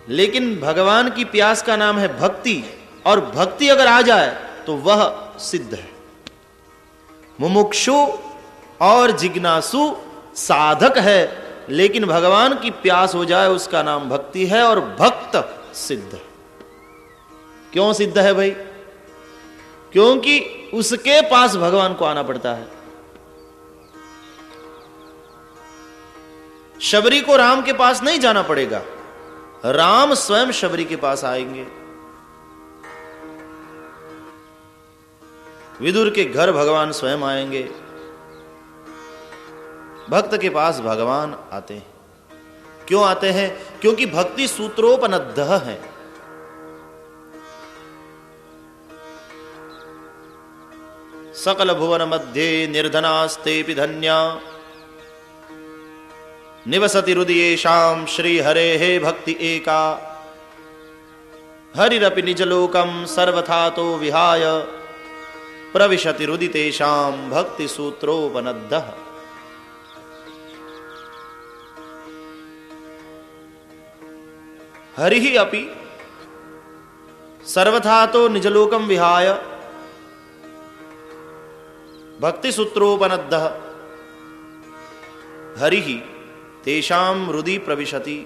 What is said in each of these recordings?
लेकिन भगवान की प्यास का नाम है भक्ति, और भक्ति अगर आ जाए तो वह सिद्ध है। मुमुक्षु और जिज्ञासु साधक है, लेकिन भगवान की प्यास हो जाए उसका नाम भक्ति है, और भक्त सिद्ध है। क्यों सिद्ध है भाई? क्योंकि उसके पास भगवान को आना पड़ता है। शबरी को राम के पास नहीं जाना पड़ेगा, राम स्वयं शबरी के पास आएंगे। विदुर के घर भगवान स्वयं आएंगे, भक्त के पास भगवान आते हैं। क्यों आते हैं? क्योंकि भक्ति सूत्रोपनद्ध है। सकल भुवन मध्ये निर्धनास्तेपि धन्या निवसति हृदयेषां श्री हरे हे भक्ति एका हरिरपि निजलोकं सर्वथा तो विहाय प्रविशति हृदितेषां भक्ति सूत्रोपनद्ध। हरि अपि सर्वथा तो निजलोकं विहाय भक्ति सूत्रोपनद्ध हरि तेषां हृदि प्रविशति।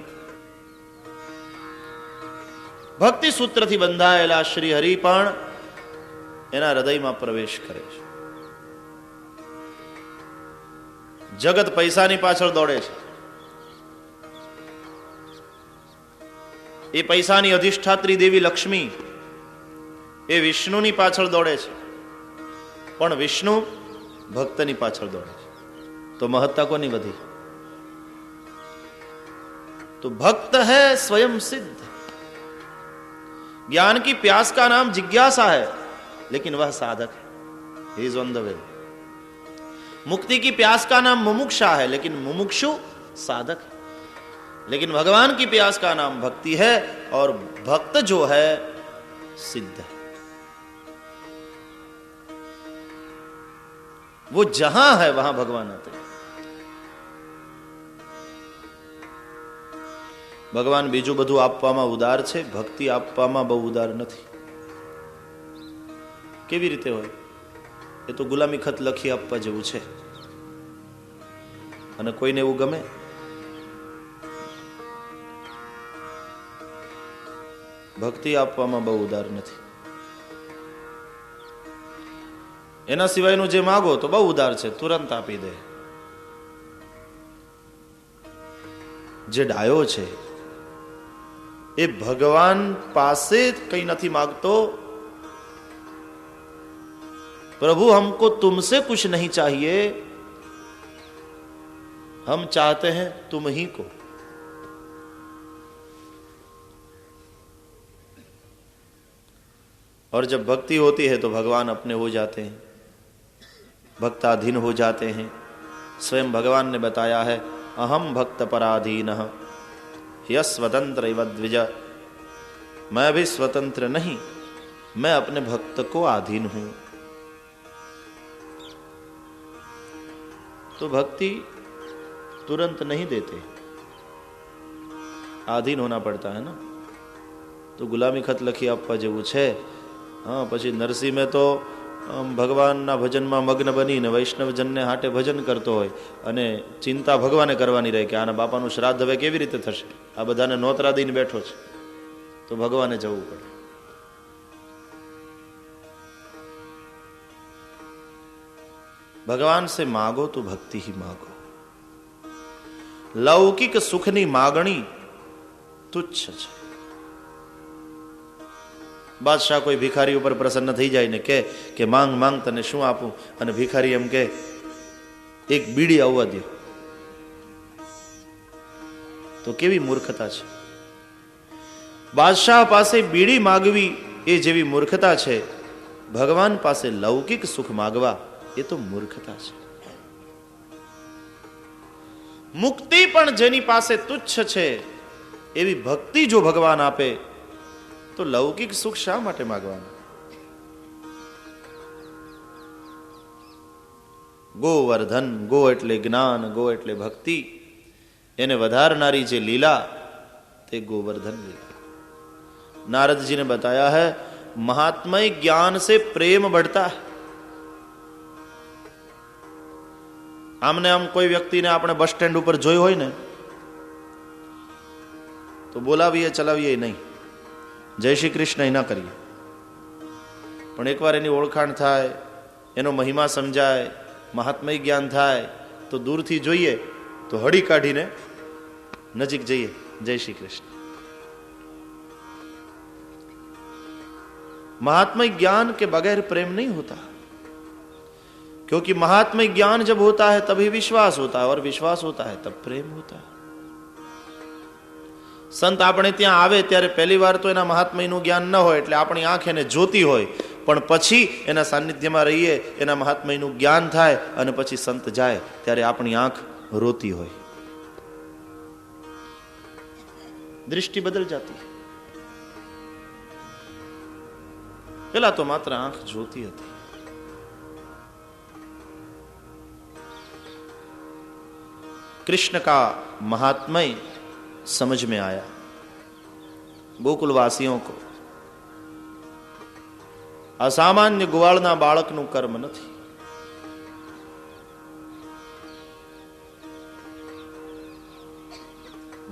ભક્તિ સૂત્રથી બંધાયેલા શ્રી હરિ પણ એના હૃદયમાં પ્રવેશ કરે છે. જગત પૈસાની પાછળ દોડે છે. એ પૈસાની અધિષ્ઠાત્રી દેવી લક્ષ્મી એ વિષ્ણુની પાછળ દોડે છે, પણ વિષ્ણુ ભક્તની પાછળ દોડે છે. તો મહત્તા કોની વધી? तो भक्त है स्वयं सिद्ध. ज्ञान की प्यास का नाम जिज्ञासा है, लेकिन वह साधक है. He is on the way. मुक्ति की प्यास का नाम मुमुक्षा है, लेकिन मुमुक्षु साधक है. लेकिन भगवान की प्यास का नाम भक्ति है, और भक्त जो है सिद्ध है. वो जहां है वहां भगवान आते हैं. ભગવાન બીજું બધું આપવામાં ઉદાર છે, ભક્તિ આપવામાં બહુ ઉદાર નથી. કેવી રીતે હોય? એ તો ગુલામી ખત લખી આપવા જેવું છે, અને કોઈને એવું ગમે? ભક્તિ આપવામાં બહુ ઉદાર નથી. એના સિવાયનું જે માગો તો બહુ ઉદાર છે, તુરંત આપી દે. જે ડાયો છે એ ભગવાન પાસે કઈ નથી मांगतो. प्रभु हमको तुमसे कुछ नहीं चाहिए, हम चाहते हैं तुम ही को. और जब भक्ति होती है तो भगवान अपने हो जाते हैं, भक्ताधीन हो जाते हैं. स्वयं भगवान ने बताया है, अहम भक्त पराधीनः यह स्वतंत्र इव द्विज. मैं भी स्वतंत्र नहीं, मैं अपने भक्त को अधीन हूं. तो भक्ति तुरंत नहीं देते, आधीन होना पड़ता है ना. तो गुलामी खत लखी आपवा जेवुं छे. हाँ, पछी नरसिंह में तो ભગવાનના ભજનમાં મગ્ન બનીને વૈષ્ણવજનને હાટે ભજન કરતો હોય, અને ચિંતા ભગવાને કરવાની રહે કે આના બાપાનું શ્રાદ્ધ હવે કેવી રીતે થશે, આ બધાને નોતરા દઈને બેઠો છે, તો ભગવાને જવું પડે. ભગવાન સે માગો તો ભક્તિ ही मांगो. લૌકિક સુખની માગણી તુચ્છ છે. બાદશાહ કોઈ ભિખારી ઉપર પ્રસન્ન થઈ જાય ને કે માંગ માંગ તને શું આપું, અને ભિખારી એમ કે એક બીડી આવવા દો, તો કેવી મૂર્ખતા છે. બાદશાહ પાસે બીડી માગવી એ જેવી મૂર્ખતા છે, ભગવાન પાસે લૌકિક સુખ માગવા એ તો મૂર્ખતા છે. મુક્તિ પણ જેની પાસે તુચ્છ છે, એવી ભક્તિ જો ભગવાન આપે તો લૌકિક સુખ શા માટે માગવાનું? ગોવર્ધન, ગો એટલે જ્ઞાન, ગો એટલે ભક્તિ, એને વધારનારી જે લીલા ते गोवर्धन लीला। नारद जी ने बताया है महात्मय ज्ञान से प्रेम बढ़ता है। आमने आम कोई व्यक्ति ने आपने बस स्टेન્ડ ઉપર જોઈ હોય ને તો બોલાવીએ ચલાવીએ નહીં, જય શ્રી કૃષ્ણ ના કરીએ, પણ એકવાર એની ઓળખાણ થાય, એનો મહિમા સમજાય, મહાત્મય જ્ઞાન થાય તો દૂરથી જોઈએ તો હળી કાઢીને નજીક જઈએ, જય શ્રી કૃષ્ણ। महात्म्य ज्ञान के बगैर प्रेम नहीं होता, क्योंकि महात्म्य ज्ञान जब होता है तभी विश्वास होता है, और विश्वास होता है तब प्रेम होता है। संत આપણે ત્યાં આવે ત્યારે પહેલી વાર તો એના મહાત્મ્યનું જ્ઞાન ન હોય એટલે આપણી આંખ એને જોતી હોય, પણ પછી એના સાનિધ્યમાં રહીએ, એના મહાત્મ્યનું જ્ઞાન થાય અને પછી સંત જાય ત્યારે આપણી આંખ રોતી હોય, दृष्टि बदल जाती है। પેલા તો માત્ર આંખ જોતી હતી। कृष्ण का महात्म्य समझ में आया गोकुलवासियों को। असामान्य गुवाळना बाळकનું કર્મ નથી।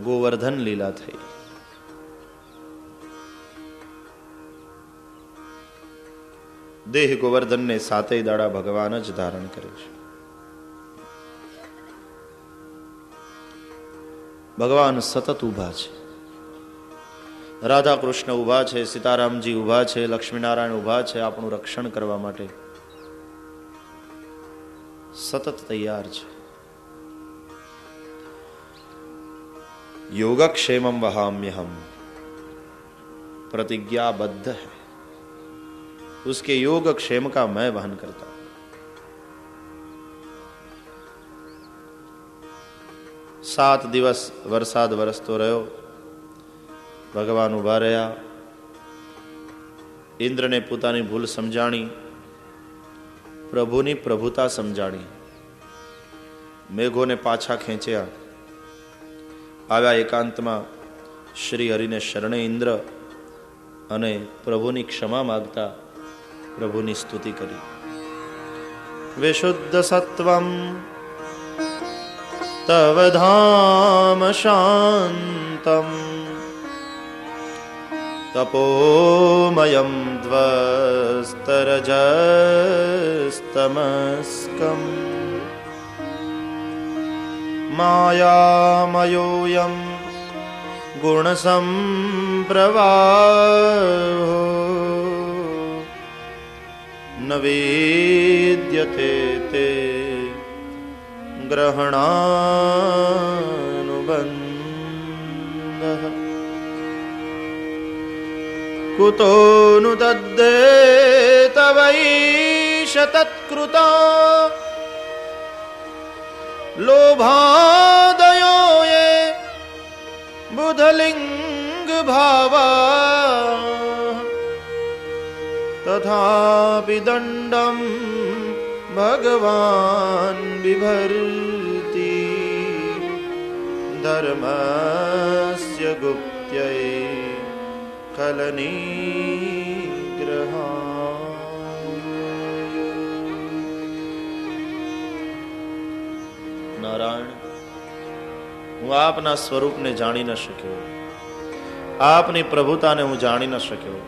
गोवर्धन लीला થઈ। देह गोवर्धन ने साते दाड़ा भगवान ज धारण करे છે। भगवान सतत उभा છે। राधा कृष्ण उभा છે, सीतारामजी उभा છે, लक्ष्मीनारायण उभा છે આપણું રક્ષણ કરવા માટે, સતત તૈયાર છે। योगक्षेमं वहाम्यहम प्रतिज्ञाबद्ध है, उसके योग क्षेम का मैं वहन करता हूं। सात दिवस वरसाद वरसतो रह्यो, भगवान उभा रह्या। इंद्र ने पोतानी भूल समझाणी, प्रभुनी प्रभुता समझाणी। मेघों ने पाछा खेंच्या। आव्या एकांतमां श्री हरिने शरणे इंद्र अने प्रभुनी क्षमा मागता प्रभुनी स्तुति करी। विशुद्ध सत्वं तव धाम शांतं तपोमयं ध्वस्तरजस्तमस्कम् मायामयोऽयं गुणसम्प्रवाहो न वेद्यते ते ग्रहणानुबन्धः। कुतो नु तद्देतवैष तत्कृता लोभादयो ये बुधलिंग भावा तथापि दंडम भगवान बिभर्ति धर्मस्य गुप्त्यै खलनिग्रहा। नारायण, હું આપના સ્વરૂપને જાણી ન શક્યો, આપની પ્રભુતાને હું જાણી ન શક્યો।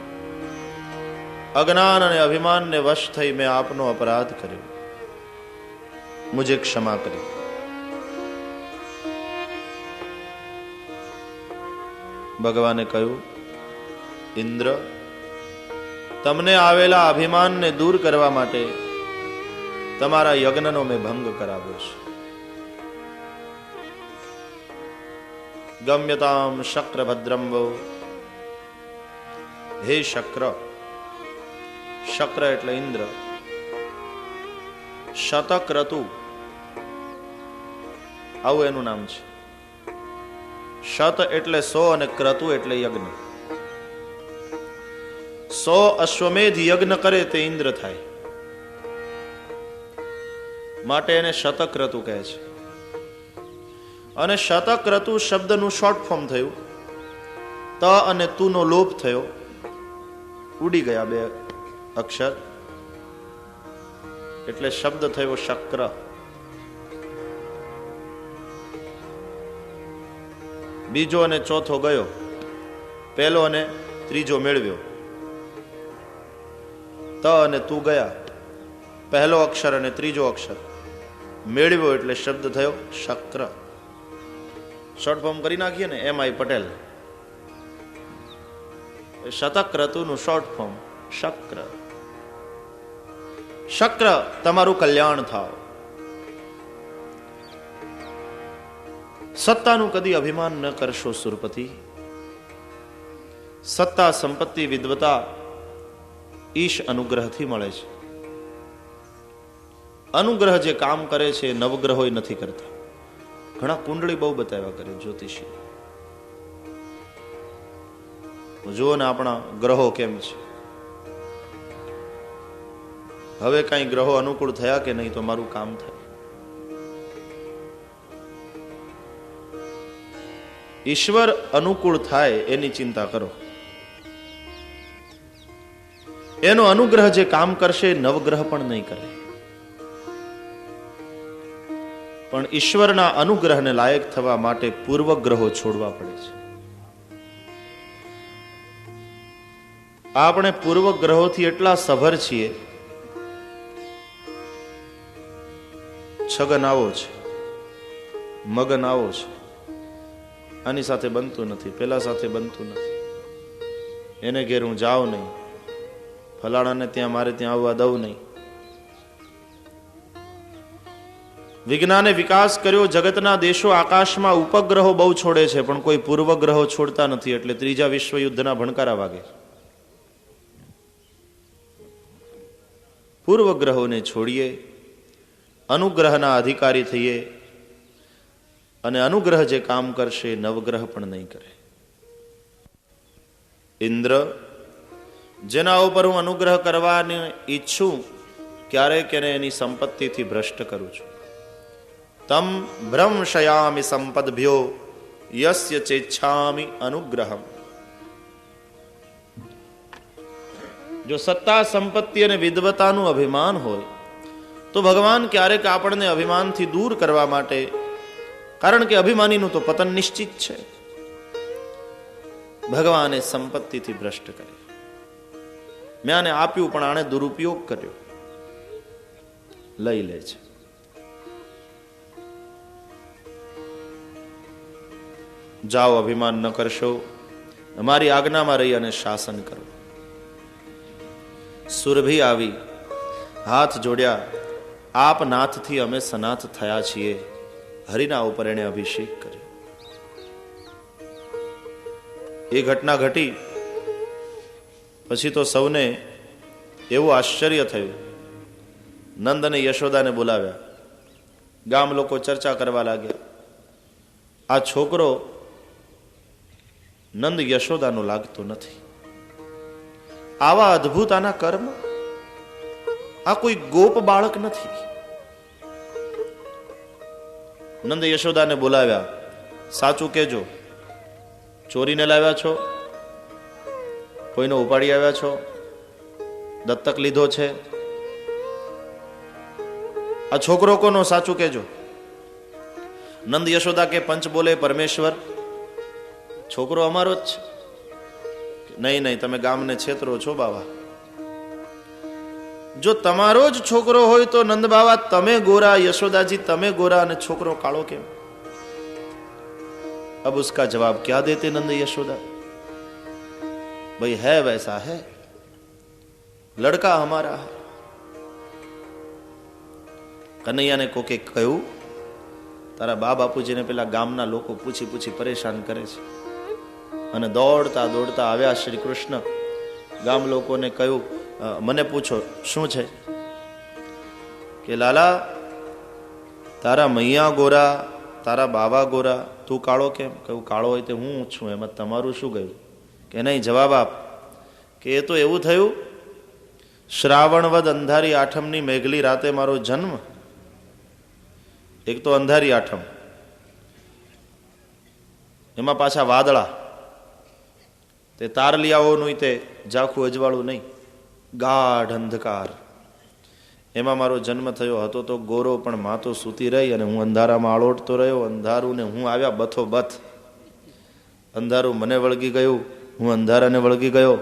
અજ્ઞાન અને અભિમાનને વશ થઈ મેં આપનો અપરાધ કર્યો, મુજે ક્ષમા કરી। ભગવાને કહ્યું, ઇન્દ્ર, તમને આવેલા અભિમાનને દૂર કરવા માટે તમારા યજ્ઞનો મેં ભંગ કરાવ્યો છે। गम्यताम शक्र भद्रम वो, हे शक्र, शक्र એટલે ઇન્દ્ર, શતક્રતુ આવું એનું નામ છે। શત એટલે 100 અને ક્રતુ એટલે યજ્ઞ। 100 અશ્વમેધ યજ્ઞ કરે તે ઇન્દ્ર થાય, માટે એને શતક્રતુ કહે છે। અને શતક્રતુ શબ્દનું શોર્ટ ફોર્મ થયું ત અને તું નો લોપ થયો, ઉડી ગયા બે અક્ષર, એટલે શબ્દ થયો શક્ર. બીજો અને ચોથો ગયો, પહેલો અને ત્રીજો મેળવ્યો. ત અને તું ગયા, પહેલો અક્ષર અને ત્રીજો અક્ષર મેળવ્યો એટલે શબ્દ થયો શક્ર. શોર્ટ ફોર્મ કરી નાખીએ ને, એમ આઈ પટેલ. શતક ઋતુનું શોર્ટ ફોર્મ શક્ર. શક્ર, તમારું કલ્યાણ થાવ. સત્તાનું કદી અભિમાન ન કરશો સુરપતિ. સત્તા, સંપત્તિ, વિદ્વતા ઈશ અનુગ્રહથી મળે છે. અનુગ્રહ જે કામ કરે છે નવગ્રહો નથી કરતા. ઘણા કુંડળી બહુ બતાવ્યા કરે જ્યોતિષી. જુઓ ને આપણા ગ્રહો કેમ છે. હવે કઈ ગ્રહો અનુકૂળ થયા કે નહીં તો મારું કામ થાય. ઈશ્વર અનુકૂળ થાય એની ચિંતા કરો. એનો અનુગ્રહ જે કામ કરશે નવગ્રહ પણ નહીં કરે. પણ ઈશ્વરના અનુગ્રહને લાયક થવા માટે પૂર્વગ્રહો છોડવા પડે છે. આપણે પૂર્વગ્રહોથી એટલા સભર છીએ. છગન આવો છે, મગન આવો છે, આની સાથે બનતું નથી, પેલા સાથે બનતું નથી, એને ઘેર હું જાઉં નહીં, ફલાણાને ત્યાં મારે ત્યાં આવવા દઉં નહીં. વિજ્ઞાને વિકાસ કર્યો, જગતના દેશો આકાશમાં ઉપગ્રહો બહુ છોડે છે પણ કોઈ પૂર્વગ્રહો છોડતા નથી, એટલે ત્રીજા વિશ્વયુદ્ધના ભણકારા વાગે. પૂર્વગ્રહોને છોડીએ, અનુગ્રહના અધિકારી થઈએ, અને અનુગ્રહ જે કામ કરશે નવગ્રહ પણ નહીં કરે. ઇન્દ્ર, જેના ઉપર હું અનુગ્રહ કરવાની ઈચ્છું ક્યારેક એને એની સંપત્તિથી ભ્રષ્ટ કરું છું. તમ ભ્રંશયામિ સંપદભ્યો યસ્ય ચેચ્છામિ અનુગ્રહમ. જો સત્તા, સંપત્તિ અને વિદ્વતાનું અભિમાન હોય તો ભગવાન ક્યારેક આપણને અભિમાનથી દૂર કરવા માટે, કારણ કે અભિમાનીનું તો પતન નિશ્ચિત છે, ભગવાને સંપત્તિથી ભ્રષ્ટ કરે. મેં આને આપ્યું પણ આણે દુરુપયોગ કર્યો, લઈ લે છે. જાઓ, અભિમાન ન કરશો, અમારી આજ્ઞામાં રહી અને શાસન કરો. સુરભી આવી, હાથ જોડ્યા, આપ નાથથી અમે સનાથ થયા છીએ. હરિના ઉપર એને અભિષેક કર્યો. એ ઘટના ઘટી પછી તો સૌને એવું આશ્ચર્ય થયું. નંદ અને યશોદાને બોલાવ્યા. ગામ લોકો ચર્ચા કરવા લાગ્યા. આ છોકરો નંદ યશોદાનો લાગતો નથી. આવા અદ્ભુત આના કર્મ. આ કોઈ ગોપ બાળક નથી. નંદ યશોદાને બોલાવ્યા. સાચું કેજો, ચોરીને લાવ્યા છો, કોઈનો ઉપાડી આવ્યા છો, દત્તક લીધો છે? આ છોકરો કોનો, સાચું કેજો. નંદ યશોદા કે પંચ બોલે પરમેશ્વર, છોકરો અમારો જ છે. નહીં નહીં, તમે ગામને છેતરો છો બાવા. જો તમારો જ છોકરો હોય તો નંદ બાવા તમે ગોરા, યशोदाजी તમે ગોરા અને છોકરો કાળો કેમ? अब उसका जवाब क्या देते नंद यशोदा? भाई है वैसा है, लड़का हमारा है. કનૈયાને કોકે કહ્યું, તારા બા બાપુજીને પેલા ગામના લોકો પૂછી પૂછી પરેશાન કરે છે. અને દોડતા દોડતા આવ્યા શ્રી કૃષ્ણ. ગામ લોકોને કહ્યું, મને પૂછો શું છે? કે લાલા, તારા મૈયા ગોરા, તારા બાવા ગોરા, તું કાળો કેમ? કહ્યું, કાળો હોય તે હું છું, એમાં તમારું શું ગયું? કે નહીં, જવાબ આપ. કે એ તો એવું થયું, શ્રાવણવદ અંધારી આઠમની મેઘલી રાતે મારો જન્મ. એક તો અંધારી આઠમ, એમાં પાછા વાદળા, તે તારલિયાઓનું તે ઝાખું અજવાળું નહીં, ગાઢ અંધકાર. એમાં મારો જન્મ થયો હતો તો ગોરો, પણ માં તો સૂતી રહી અને હું અંધારામાં આળોટતો રહ્યો. અંધારું ને હું આવ્યા બથો બથ. અંધારું મને વળગી ગયું, હું અંધારાને વળગી ગયો.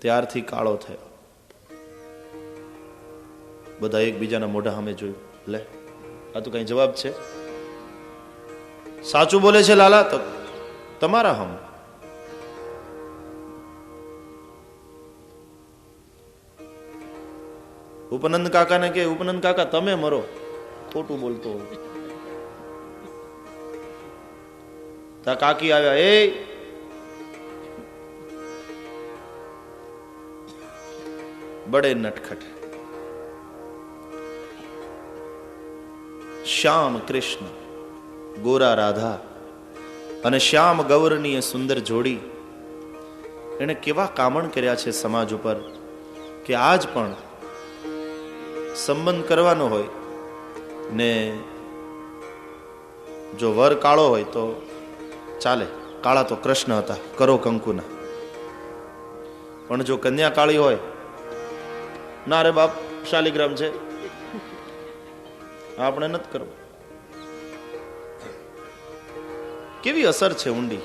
ત્યારથી કાળો થયો. બધા એકબીજાના મોઢા સામે જોયું. લે, આ તો કઈ જવાબ છે? સાચું બોલે છે લાલા? તો તમારા હમ. ઉપનંદ કાકાને કે, ઉપનંદ કાકા તમે મરો. ખોટું બોલતો હોય. તા કાકી આવ્યા, એ બડે નટખટ. શ્યામ કૃષ્ણ, ગોરા રાધા અને શ્યામ ગૌરની સુંદર જોડી, એને કેવા કામણ કર્યા છે સમાજ ઉપર કે આજ પણ સંબંધ કરવાનો હોય ને જો વર કાળો હોય તો ચાલે. કાળા તો કૃષ્ણ હતા, કરો કંકુના. પણ જો કન્યા કાળી હોય, ના રે બાપ શાલિગ્રામ છે, આપણે નથી કરવું. કેવી અસર છે ઊંડી.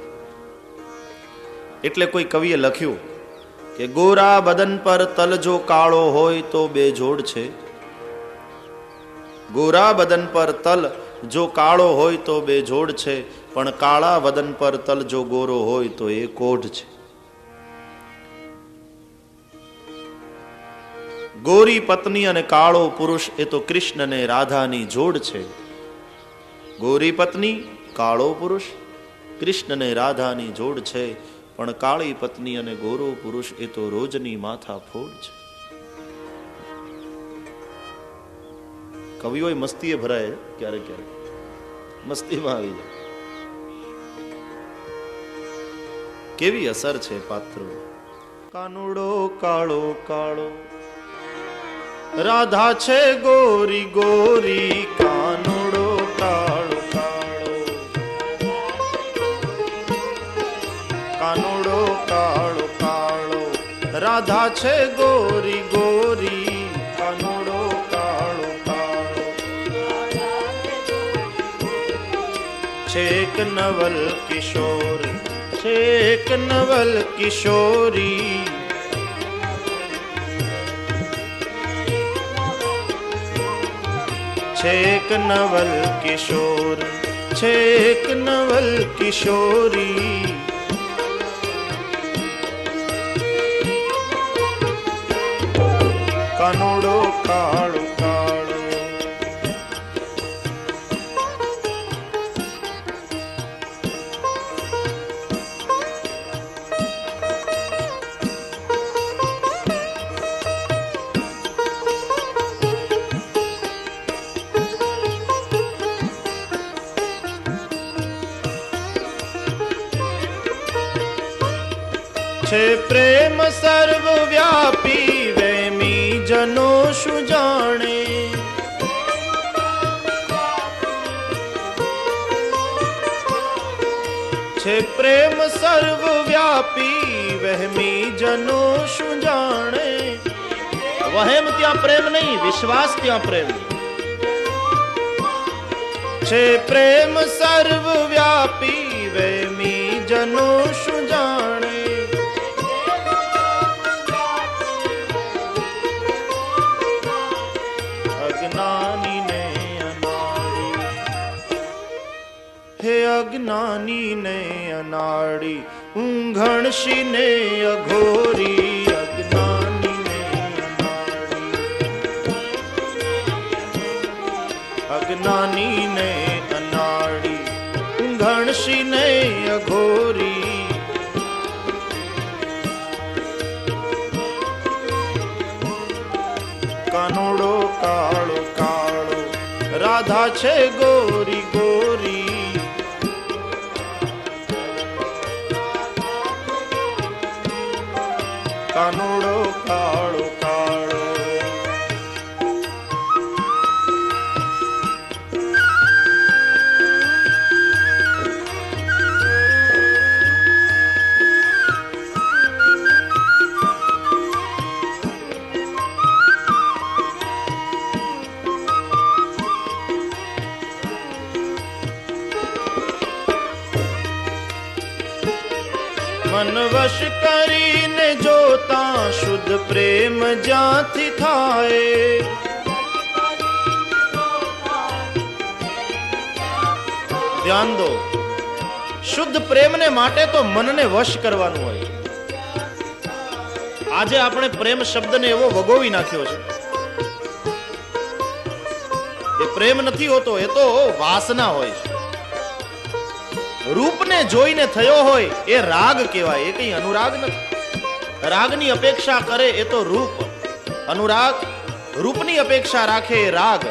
એટલે કોઈ કવિએ લખ્યું કે ગોરા બદન પર તલ જો કાળો હોય તો બેજોડ છે. ગોરા બદન પર તલ જો કાળો હોય તો બેજોડ છે, પણ કાળા વદન પર તલ જો ગોરો હોય તો એ કોઢ છે. ગોરી પત્ની અને કાળો પુરુષ એ તો કૃષ્ણ ને રાધાની જોડ છે. ગોરી પત્ની, કાળો પુરુષ, કૃષ્ણ ને રાધાની જોડ છે, પણ કાળી પત્ની અને ગોરો પુરુષ એ તો રોજની માથા ફોડ છે. કવિઓ મસ્તીએ ભરાય, ક્યારેક ક્યારેક મસ્તીમાં આવી જાય. કેવી અસર છે પાત્રો. કાનુડો કાળો કાળો, રાધા છે ગોરી ગોરી. કાનુડો કાળો કાળો, કાનુડો કાળો કાળો, રાધા છે ગોરી ગોરી. કાનુડો કાળો કાળો, છેક નવલ કિશોર, છેક નવલ કિશોરી. છેક નવલ કિશોર, છેક નવલ કિશોરી. કાનુડો કાળો કાળો, છે પ્રેમ સર્વવ્યાપી. વેમી જનો શું જાણે, છે પ્રેમ સર્વવ્યાપી. વહેમી જનો શું જાણે. વહેમ ત્યાં પ્રેમ નહીં, વિશ્વાસ ત્યાં પ્રેમ. છે પ્રેમ સર્વવ્યાપી. વહેમી જનો શું જાણે. અજ્ઞાની ને અનાડી, હે અજ્ઞાની ને અનાડી. ઊંઘણશી ને અઘોરી. અજ્ઞાની ને અનાડી, અજ્ઞાની ને અનાડી. ઊંઘણશી ને અઘોરી. કાનુડો કાળો કાળો, રાધા છે ગોરી ગોરી. કાનુડો કાળો કાળો, મન વશ કરીને જોતા શુદ્ધ પ્રેમ જ્યાંથી થાય. ધ્યાન દો, શુદ્ધ પ્રેમને માટે તો મનને વશ કરવાનું હોય. આજે આપણે પ્રેમ શબ્દને એવો વગોવી નાખ્યો છે. એ પ્રેમ નથી હોતો, એ તો વાસના હોય છે. રૂપને જોઈને થયો હોય એ રાગ કહેવાય, એ કઈ અનુરાગ નથી. રાગની અપેક્ષા કરે એ તો રૂપ. અનુરાગ રૂપની અપેક્ષા રાખે એ રાગ.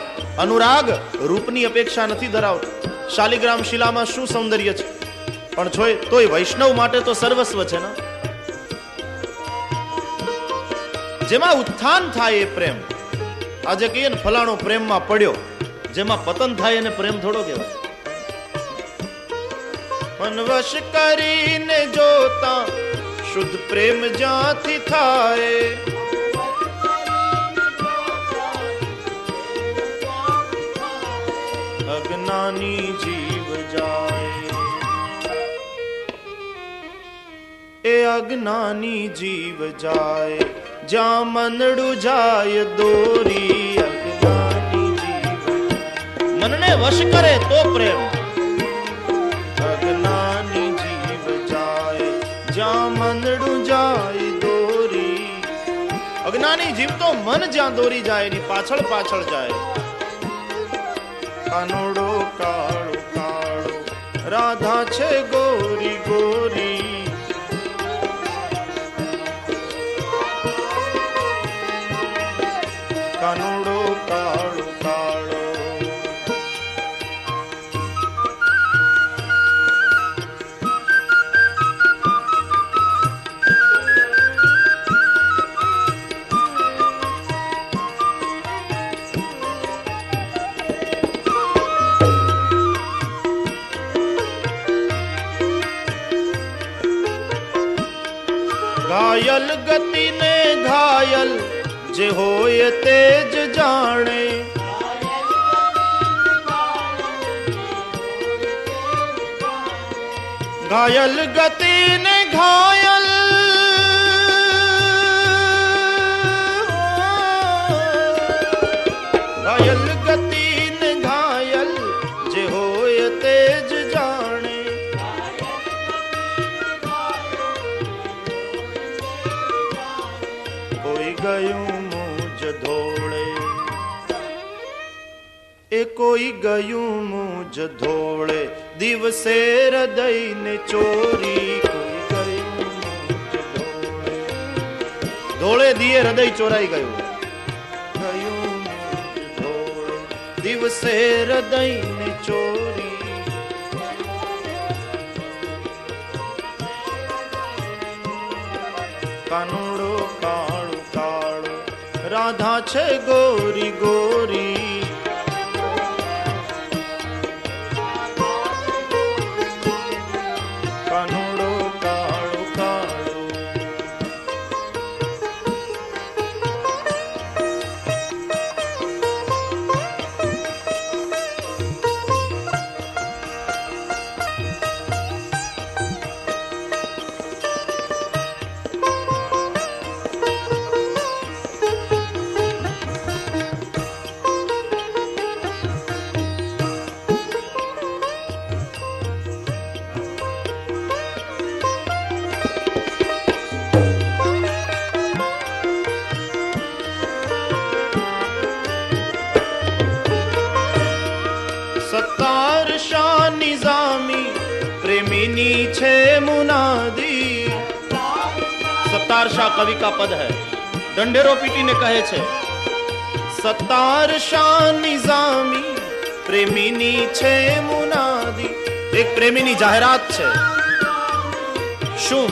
અનુરાગ રૂપની અપેક્ષા નથી ધરાવતો. શાલિગ્રામ શિલામાં શું સૌંદર્ય છે, પણ તોય વૈષ્ણવ માટે તો સર્વસ્વ છે ને. જેમાં ઉત્થાન થાય એ પ્રેમ. આજે કહીએ ને ફલાણો પ્રેમમાં પડ્યો, જેમાં પતન થાય એને પ્રેમ થોડો કહેવાય. મન વશ કરીને જોતા શુદ્ધ પ્રેમ જ્યાંથી થાય. અજ્ઞાની જીવ જાય, એ અજ્ઞાની જીવ જાય, જ્યાં મનડું જાય દોરી. અજ્ઞાની જીવ મનને વશ કરે તો પ્રેમ. અજ્ઞાની જીવ જાય, જ્યાં મનડું જાય દોરી. અજ્ઞાની જીવ તો મન જ્યાં દોરી જાય એની પાછળ પાછળ જાય. કાનુડો કાળો કાળો, રાધા છે ગોરી ગોરી. કાનુડો કાળો કાળો. ઘાયલ ગતિ ને ઘાયલ જે હોય તે જ જાણે. ઘાયલ ગતિ ને ઘાયલ, ઘાયલ ગતિ ને ઘાયલ જે હોય તે જ જાણે. કોઈ ગયું મુજ ધોળે, એ કોઈ ગયું મુજ ધોળે, દિવસે હૃદયને ચોરી. કોઈ ગયું મુજ ધોળે, ધોળે દિયે હૃદય ચોરાઈ ગયું. ગયું મુજ ધોળે, દિવસે હૃદયને ચોરી. કાનુડો કાળો કાળો, રાધા છે ગોરી ગોરી. કાનુડો કાળો કાળો. સત્તાર શાહ નિઝામી પ્રેમીની છે મુનાદી. સત્તાર શાહ કવિ કા પદ है, ढंढेरो पीटीने કહે છે સત્તાર શાહ નિઝામી પ્રેમીની છે મુનાદી. એક પ્રેમીની જાહેરાત છે. શું?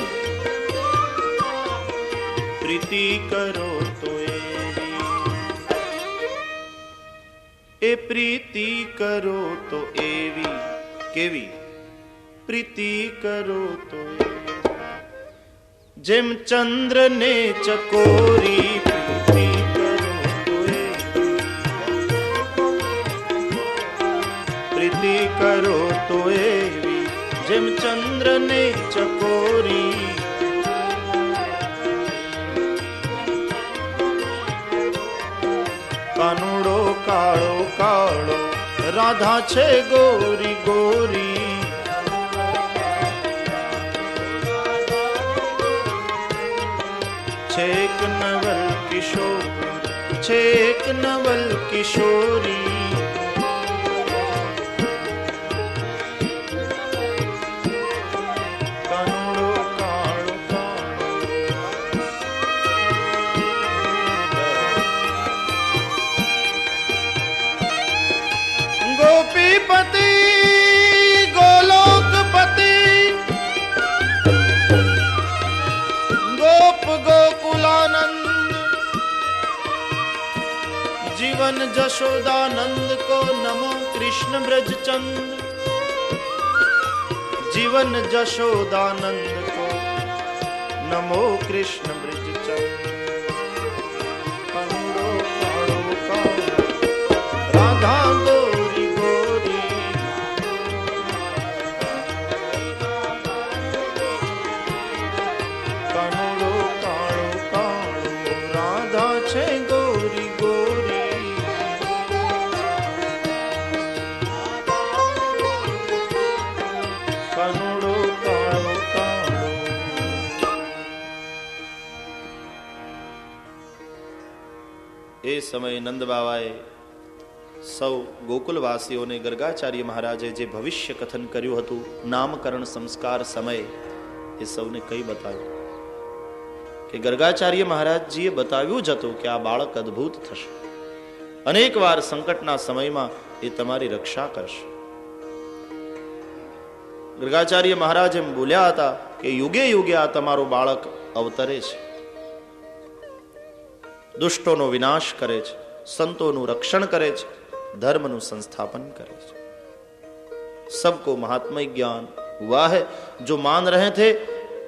પ્રીતિ કરો તો એ પ્રીતિ કરો તો એવી કેવી. પ્રીતિ કરો તો જેમ ચંદ્ર ને ચકોરી. પ્રીતિ કરો તો પ્રીતિ કરો તો એવી જેમ ચંદ્ર ને ચકોરી. ગોરી. કાનુડો કાળો કાળો રાધા છે ગોરી ગોરી. છેક નવલ કિશોર છેક નવલ કિશોરી. ગોપીપતિ ગોલોકપતિ ગોપ ગોકુલાનંદ जीवन जशोदानंद को नमो कृष्ण ब्रजचंद. जीवन जशोदानंद को नमो कृष्ण ब्रजचंद. कानुडो काळो काळो राधा गोरी गोरी. कानुडो काळो काळो राधा छे गोरी गोरी. એ સમયે નંદ બાવાએ સૌ ગોકુલવાસીઓને ગર્ગાચાર્ય મહારાજે જે ભવિષ્ય કથન કર્યું હતું, નામકરણ સંસ્કાર સમયે, એ સૌને કઈ બતાવ્યું કે ગર્ગાચાર્ય મહારાજજીએ બતાવ્યું જ હતું કે આ બાળક અદ્ભુત થશે, અનેક વાર સંકટના સમયમાં એ તમારી રક્ષા કરશે. ગર્ગાચાર્ય મહારાજ એમ બોલ્યા હતા કે યુગે યુગે આ તમારું બાળક અવતરે છે, દુષ્ટોનો વિનાશ કરે છે, સંતોનું રક્ષણ કરે છે, धर्मनु संस्थापन करे. सबको महात्मा ज्ञान हुआ है. जो मान रहे थे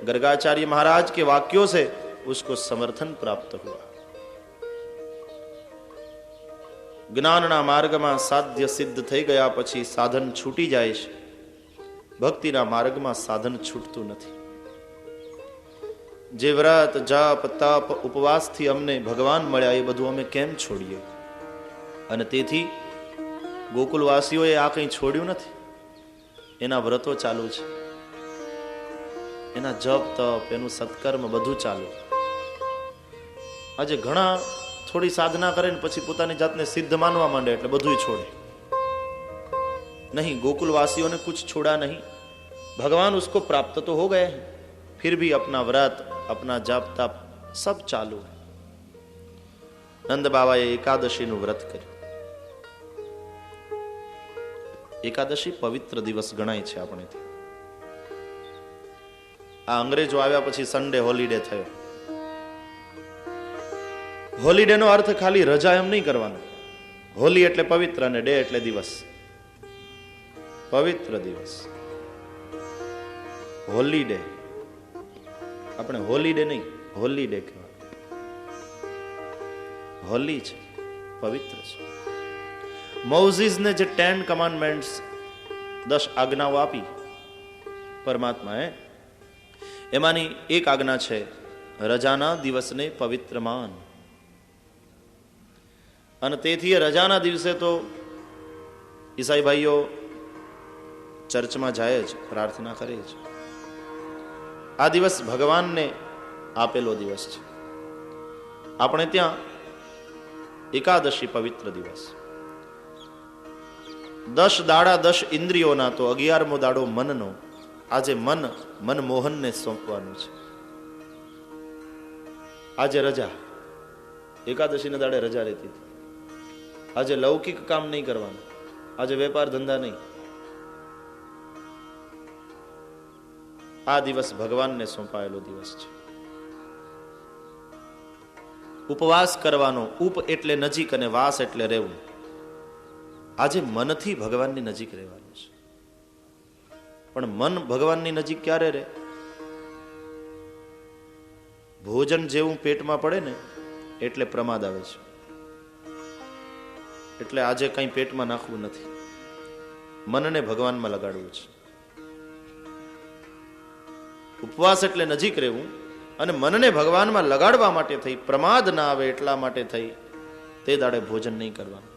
गर्गाचार्य महाराज के वाक्यों से, उसको समर्थन प्राप्त हुआ. ज्ञानना मार्गમાં સાધ્ય સિદ્ધ થઈ ગયા પછી સાધન છૂટી જાય છે. ભક્તિના માર્ગમાં સાધન છૂટતું નથી. જે વ્રત જપ તપ ઉપવાસથી અમને ભગવાન મળ્યા, એ બધું અમે કેમ છોડીએ? અને તેથી ગોકુલવાસીઓએ આ કંઈ છોડ્યું નથી. એના વ્રતો ચાલુ છે, એના જપ તપ, એનું સત્કર્મ બધું ચાલુ. આજે ઘણા થોડી સાધના કરે ને પછી પોતાની જાતને સિદ્ધ માનવા માંડે એટલે બધું છોડે. नहीं, गोकुलवासियों ने कुछ छोड़ा नहीं. भगवान उसको प्राप्त तो हो गए हैं, फिर भी अपना व्रत, अपना जप तप सब चालू है. नंद बाबाए एकादशी નું વ્રત કર્યું. એકાદશી પવિત્ર દિવસ ગણાય છે આપણે. આ અંગ્રેજો આવ્યા પછી સન્ડે હોલિડે થયો. હોલિડે નો અર્થ ખાલી રજા એમ નહીં કરવાનો. હોલી એટલે પવિત્ર અને ડે એટલે દિવસ. પવિત્ર દિવસ, હોલિડે. આપણે હોલિડે નહીં, હોલિડે કહેવાય. હોલી છે, પવિત્ર છે. મોઝીસને જે 10 કમાન્ડમેન્ટ્સ, 10 આજ્ઞાઓ આપી પરમાત્માએ, એમાંની એક આજ્ઞા છે રજાના દિવસને પવિત્ર માન. અને તેથી રજાના દિવસે તો ઈસાઈ ભાઈઓ ચર્ચમાં જાય જ, પ્રાર્થના કરે છે. આ દિવસ ભગવાનને આપેલો દિવસ છે. આપણે ત્યાં એકાદશી પવિત્ર દિવસ. 10 દાડા 10 ઇન્દ્રિયોના તો 11મો દાડો મનનો. આજે મનમોહનને સોંપવાનું છે. આજે રજા, એકાદશીના દાડે રજા રહેતી હતી. આજે લૌકિક કામ નહીં કરવાનું, આજે વેપાર ધંધા નહીં. આ દિવસ ભગવાનને સોંપાયેલો દિવસ છે. ઉપવાસ કરવાનો. ઉપ એટલે નજીક અને વાસ એટલે રહેવું. આજે મનથી ભગવાનની નજીક રહેવાનું છે. પણ મન ભગવાનની નજીક ક્યારે રહે? ભોજન જેવું પેટમાં પડે ને એટલે પ્રમાદ આવે છે. એટલે આજે કંઈ પેટમાં નાખવું નથી, મનને ભગવાનમાં લગાડવું છે. ઉપવાસ એટલે નજીક રહેવું, અને મનને ભગવાનમાં લગાડવા માટે થઈ, પ્રમાદ ના આવે એટલા માટે થઈ તે દાડે ભોજન નહીં કરવાનું.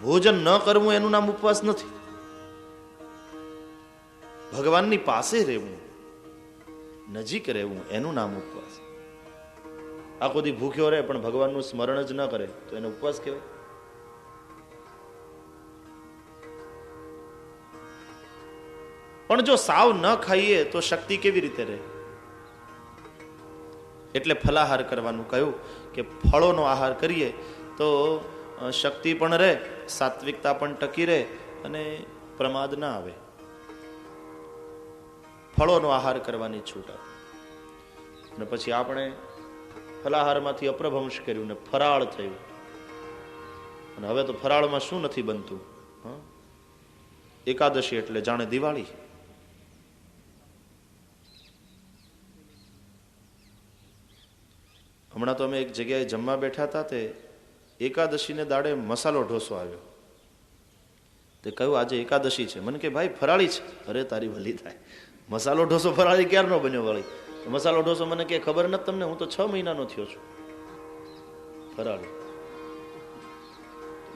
ભોજન ન કરવું એનું નામ ઉપવાસ નથી. ભગવાનની પાસે રહેવું, નજીક રહેવું એનું નામ ઉપવાસ. આખો દી ભૂખ્યો રહે પણ ભગવાનનું સ્મરણ જ ન કરે તો એને ઉપવાસ કહેવાય? પણ જો સાવ ન ખાઈએ તો શક્તિ કેવી રીતે રહે? એટલે ફલાહાર કરવાનું કહ્યું કે ફળોનો આહાર કરીએ તો શક્તિ પણ રહે, સાત્વિકતા પણ ટકી રહે અને પ્રમાદ ના આવે. ફળોનો આહાર કરવાની છૂટ આવે. અને પછી આપણે ફલાહારમાંથી અપ્રભંશ કર્યું ને ફરાળ થયું. અને હવે તો ફરાળમાં શું નથી બનતું? એકાદશી એટલે જાણે દિવાળી. હમણાં તો અમે એક જગ્યાએ જમવા બેઠા હતા, તે એકાદશીને દાડે મસાલો ઢોસો આવ્યો. તે કહ્યું આજે એકાદશી છે. મને કે ભાઈ ફરાળી છે. અરે તારી ભલી થાય, મસાલો ઢોસો ફરાળી ક્યારનો બન્યો વળી? મસાલો ઢોસો મને કે ખબર નથી તમને, હું તો 6 મહિનાનો થયો છું. ફરાળી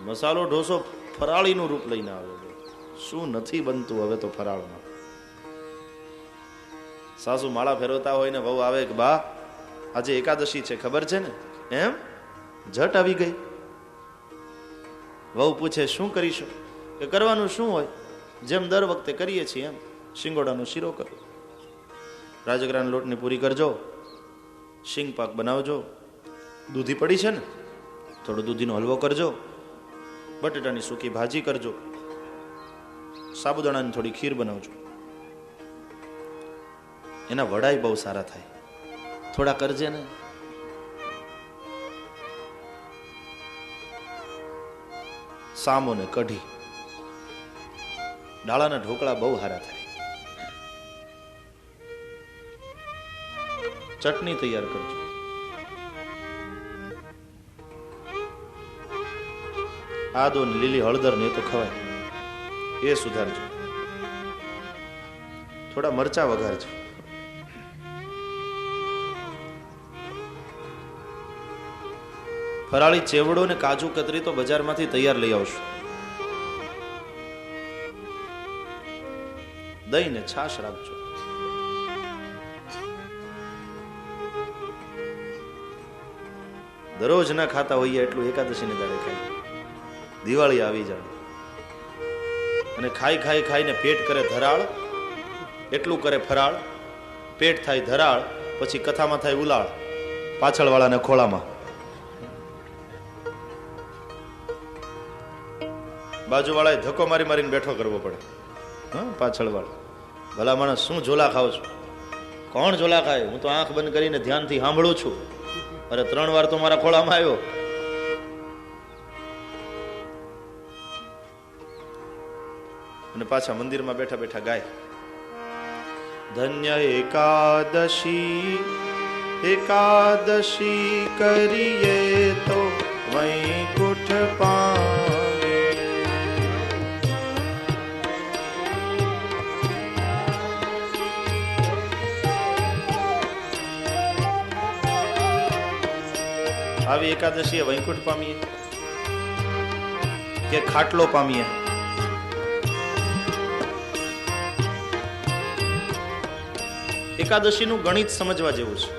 મસાલો ઢોસો ફરાળીનું રૂપ લઈને આવ્યો. શું નથી બનતું હવે તો ફરાળમાં? સાસુ માળા ફેરવતા હોય ને વહુ આવે કે બા આજે એકાદશી છે ખબર છે ને? એમ ઝટ આવી ગઈ. વહુ પૂછે શું કરીશું? કે કરવાનું શું હોય, જેમ દર વખતે કરીએ છીએ એમ શિંગોડાનો શીરો કરો, રાજગરાના લોટની પૂરી કરજો, શીંગ પાક બનાવજો, દૂધી પડી છે ને થોડો દૂધીનો હલવો કરજો, બટેટાની સૂકી ભાજી કરજો, સાબુદાણાની થોડી ખીર બનાવજો. એના વડાય બહુ સારા થાય, થોડા કરજે ને. સામો ને કઢી, ડાળાના ઢોકળા બહુ સારા થાય. ચટણી તૈયાર કરજો. આદુ ને લીલી હળદર ને એ તો ખવાય, એ સુધારજો. થોડા મરચા વઘારજો. ફરાળી ચેવડો ને કાજુ કતરી તો બજારમાંથી તૈયાર લઈ આવશું. દહીં ને છાશ રાખજો. દરરોજ ના ખાતા હોઈએ એટલું એકાદશી ને દાડે ખાઈ. દિવાળી આવી જાય અને ખાઈ ખાઈ ખાઈને પેટ કરે ધરાળ, એટલું કરે ફરાળ, પેટ થાય ધરાળ, પછી કથામાં થાય ઉલાળ, પાછળ વાળાને ખોળામાં. બાજુ વાળાએ ધક્કો મારી મારીને બેઠો કરવો પડે. પાછળ વાળા ભલા માણસ શું ઝોલા ખાવ છું? કોણ ઝોલા ખાય? હું તો આંખ બંધ કરીને ધ્યાનથી સાંભળું છું. અરે 3 વાર તો મારા ખોળામાં આવ્યો. અને પાછા મંદિરમાં બેઠા બેઠા ગાય, ધન્ય એકાદશી એકાદશી કરીએ તો વૈકુંઠ પામે. આવી એકાદશી વૈકુંઠ પામીએ કે ખાટલો પામીએ? એકાદશીનું ગણિત સમજવા જેવું છે.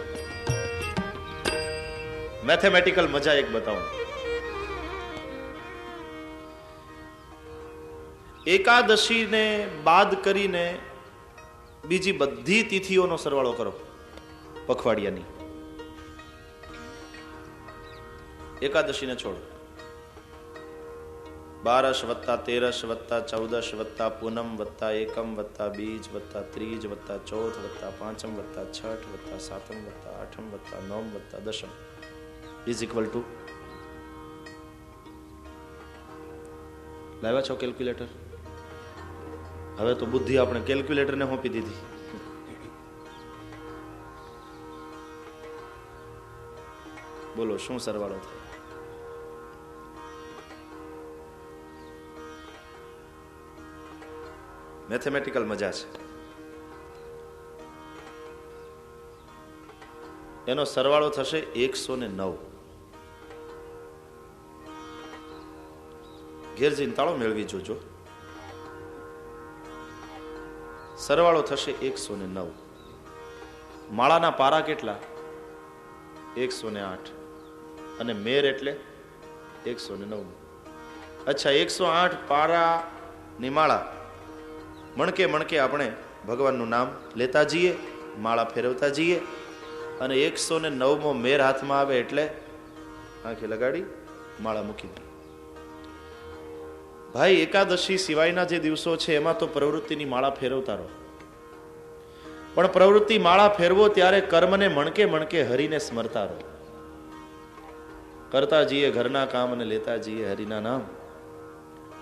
મેથેમેટિકલ મજા એક બતાવું. એકાદશીને બાદ કરીને બીજી બધી તિથિઓનો સરવાળો કરો પખવાડિયાની. એકાદશીને છોડો. 12 વત્તા 13 વત્તા 14 વત્તા પૂનમ વત્તા એકમ વત્તા બીજ વત્તા ત્રીજ વત્તા ચોથ વત્તા પાંચમ વત્તા છઠ વત્તા સાતમ વત્તા આઠમ વત્તા નવમ વત્તા દશમ ઇઝ ઇક્વલ ટુ. લાવ્યા છો કેલ્ક્યુલેટર? હવે તો બુદ્ધિ આપણે કેલ્ક્યુલેટરને સોંપી દીધી. બોલો શું સરવાળો થાય? મેથેમેટિકલ મજા છે. એનો સરવાળો થશે 109. ઘેર જઈને તાળો મેળવી જોજો. સરવાળો થશે 109. માળાના પારા કેટલા? 108. અને મેર એટલે 109. અચ્છા, 108 પારાની માળા મણકે મણકે આપણે ભગવાનનું નામ લેતા જઈએ, માળા ફેરવતા જઈએ, અને 109મો મેર હાથમાં આવે એટલે આંખે લગાડી માળા મૂકી દે. ભાઈ, એકાદશી સિવાયના જે દિવસો છે એમાં તો પ્રવૃત્તિની માળા ફેરવતા રહો. પણ પ્રવૃત્તિ માળા ફેરવો ત્યારે કર્મને મણકે મણકે હરિને સ્મરતા રહો. કરતા જઈએ ઘરના કામ અને લેતા જઈએ હરિના નામ.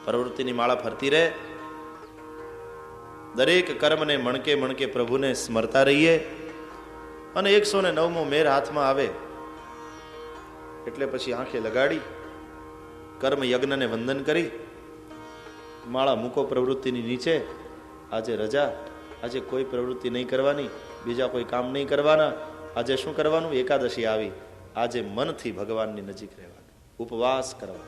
પ્રવૃત્તિની માળા ફરતી રહે. દરેક કર્મને મણકે મણકે પ્રભુને સ્મરતા રહીએ. અને 109મો મેર હાથમાં આવે એટલે પછી આંખે લગાડી કર્મ યજ્ઞને વંદન કરી માળા મૂકો પ્રવૃત્તિની નીચે. આજે રજા, આજે કોઈ પ્રવૃત્તિ નહીં કરવાની, બીજા કોઈ કામ નહીં કરવાના. આજે શું કરવાનું? એકાદશી આવી, આજે મનથી ભગવાનની નજીક રહેવાનું, ઉપવાસ કરવા.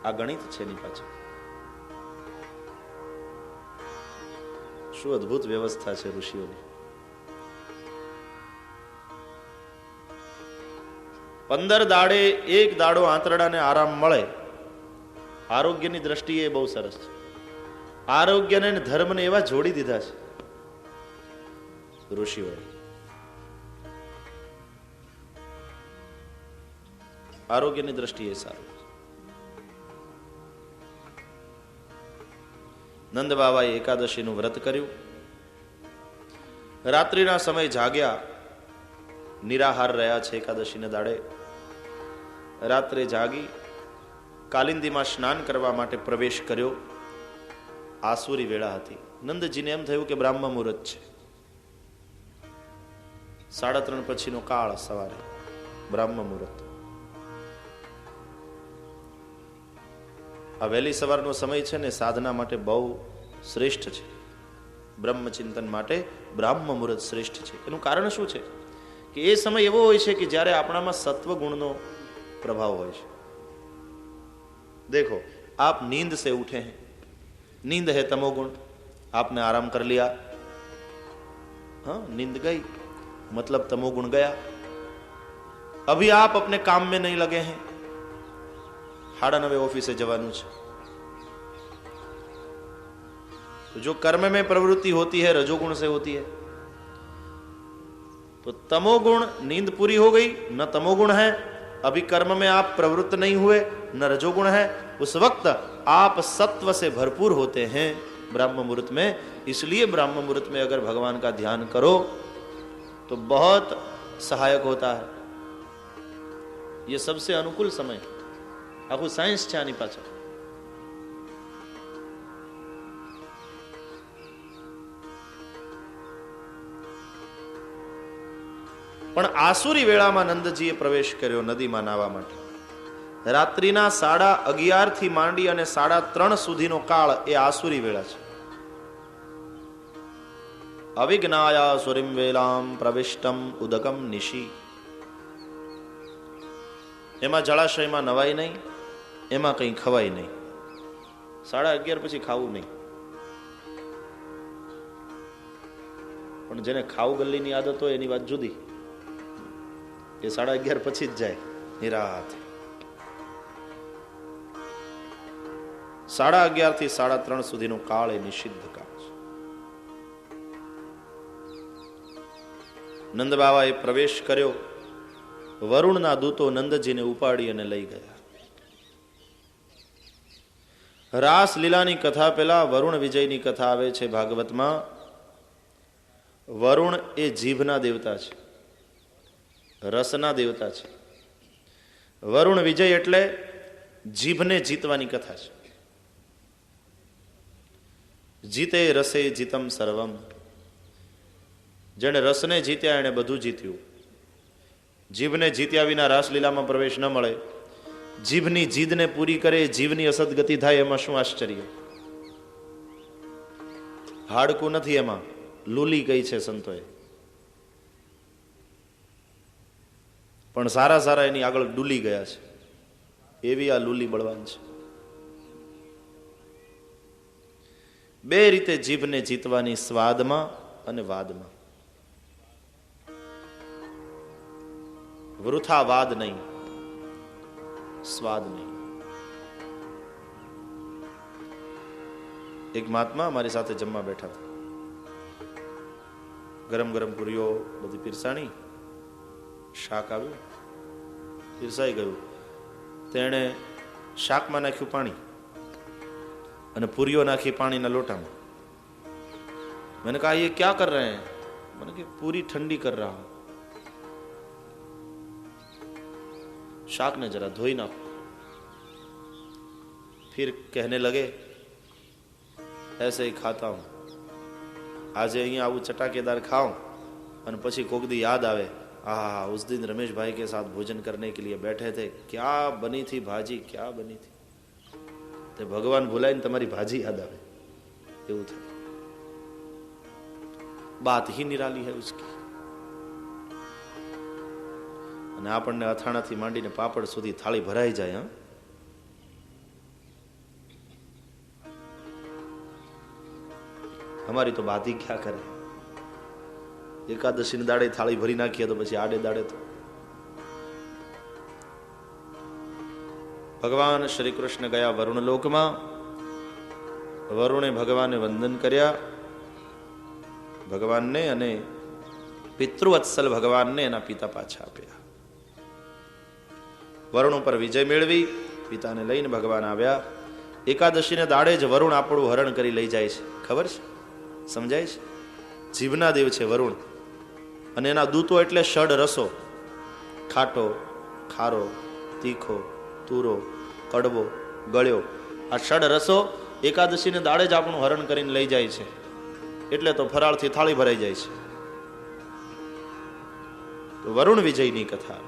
આ ગણિત છે એની પાછળ. શું અદ્ભુત વ્યવસ્થા છે ઋષિઓની. 15 દાડે એક દાડો આંતરડાને આરામ મળે. આરોગ્યની દ્રષ્ટિએ બહુ સરસ છે. આરોગ્યને ધર્મને એવા જોડી દીધા છે ઋષિઓએ. આરોગ્યની દ્રષ્ટિએ સારું. નંદ બાબાએ એકાદશીનું વ્રત કર્યું. રાત્રિના સમય જાગ્યા, નિરાહાર રહ્યા છે એકાદશીને દાડે. રાત્રે જાગી કાલિંદીમાં સ્નાન કરવા માટે પ્રવેશ કર્યો. આસુરી વેળા હતી. નંદજીને એમ થયું કે બ્રાહ્મ મુહૂર્ત છે. 3:30 પછીનો કાળ, સવારે બ્રાહ્મ મુહૂર્ત. આ વહેલી સવારનો સમય છે ને સાધના માટે બહુ શ્રેષ્ઠ છે. બ્રહ્મચિંતન માટે બ્રાહ્મ મુહૂર્ત શ્રેષ્ઠ છે. એનું કારણ શું છે કે એ સમય એવો હોય છે કે જ્યારે આપણામાં સત્વ ગુણનો પ્રભાવ હોય છે. देखो, आप नींद से उठे हैं, नींद है तमोगुण, आपने आराम कर लिया, हाँ नींद गई मतलब तमोगुण गया. अभी आप अपने काम में नहीं लगे हैं, 9:30 ऑफिसे जवानुं छे. तो जो कर्म में प्रवृत्ति होती है रजोगुण से होती है. तो तमोगुण, नींद पूरी हो गई, न तमोगुण है, अभी कर्म में आप प्रवृत्त नहीं हुए, न रजोगुण है. उस वक्त आप सत्व से भरपूर होते हैं ब्रह्म मुहूर्त में. इसलिए ब्रह्म मुहूर्त में अगर भगवान का ध्यान करो तो बहुत सहायक होता है. ये सबसे अनुकूल समय. आखू साइंस છે આની પાછળ. પણ આસુરી વેળામાં નંદજીએ પ્રવેશ કર્યો નદીમાં નાહવા માટે. રાત્રિના 11:30 થી માંડી અને 3:30 સુધીનો કાળ એ આસુરી વેળા છે. અવિજ્ઞાયા સુરીમ વેલામ પ્રવિષ્ટમ ઉદકમ નિશી. એમાં જળાશયમાં નવાય નહીં, એમાં કંઈ ખવાય નહીં. 11:30 પછી ખાવું નહીં. પણ જેને ખાવ ગલ્લીની આદત હોય એની વાત જુદી. એ 11:30 પછી જ જાય નિરાત. 11:30 થી 3:30 સુધીનો કાળ એ નિષિદ્ધ કાળ છે. નંદ બાબાએ પ્રવેશ કર્યો. વરુણના દૂતો નંદજીને ઉપાડી અને લઈ ગયા. રાસ લીલાની કથા પહેલા વરુણ વિજયની કથા આવે છે ભાગવતમાં. વરુણ એ જીભના દેવતા છે, રસના દેવતા છે. વરુણ વિજય એટલે જીભને જીતવાની કથા છે. જીતે રસે જીતમ સર્વમ. જેણે રસને જીત્યા એણે બધું જીત્યું. જીભને જીત્યા વિના રાસલીલામાં પ્રવેશ ન મળે. જીભની જીદને પૂરી કરે, જીભની અસદગતિ થાય, એમાં શું આશ્ચર્ય. હાડકું નથી એમાં, લૂલી કઈ છે સંતોએ. પણ સારા સારા એની આગળ ડૂલી ગયા છે. એવી આ લૂલી બળવાન છે. બે રીતે જીભને જીતવાની, સ્વાદમાં અને વાદમાં. વૃથા વાદ નહીં, સ્વાદ નહીં. એક મહાત્મા મારી સાથે જમવા બેઠા હતા. ગરમ ગરમ પૂરીઓ બધી પીરસાણી, શાક આવ્યું, પીરસાઈ ગયું. તેણે શાકમાં નાખ્યું પાણી અને પૂરીઓ નાખી પાણીના લોટામાં. मैंने कहा ये क्या कर रहे हैं? मैंने कहा पूरी ठंडी कर रहा हूं. शाक ने जरा धोई नाखो. फिर कहने लगे ऐसे ही खाता हूं. આજે અહીંયા આવું ચટાકેદાર ખાऊं અને પછી કોક દી યાદ આવે, हाँ उस दिन रमेश भाई के साथ भोजन करने के लिए बैठे थे, क्या बनी थी भाजी, क्या बनी थी. तो भगवान भुलाए ने तुम्हारी भाजी याद आवे એવું થાય. बात ही निराली है उसकी. અને આપણને અથાણાથી માંડીને પાપડ સુધી થાળી ભરાઈ જાય. હા, हमारी तो बात ही क्या करे. एकादशी ने दाड़े थाली भरी नाखीए तो પછી આડે દાડે તો ભગવાન શ્રી કૃષ્ણ ગયા વરુણ લોકમાં. વરુણે ભગવાનને વંદન કર્યા, ભગવાનને, અને પિતૃવત્સલ ભગવાનને એના પિતા પાછા આપ્યા. વરુણ ઉપર વિજય મેળવી પિતાને લઈને ભગવાન આવ્યા. એકાદશીને દાડે જ વરુણ આપણું હરણ કરી લઈ જાય છે. ખબર છે? સમજાય છે? જીવના દેવ છે વરુણ, અને એના દૂતો એટલે ષડ રસો: ખાટો, ખારો, તીખો, તુરો, કડવો, ગળ્યો. આ ષડ રસો એકાદશીને દાડે જ આપણું હરણ કરીને લઈ જાય છે. એટલે તો ફરાળથી થાળી ભરાઈ જાય છે. તો વરુણ વિજયની કથા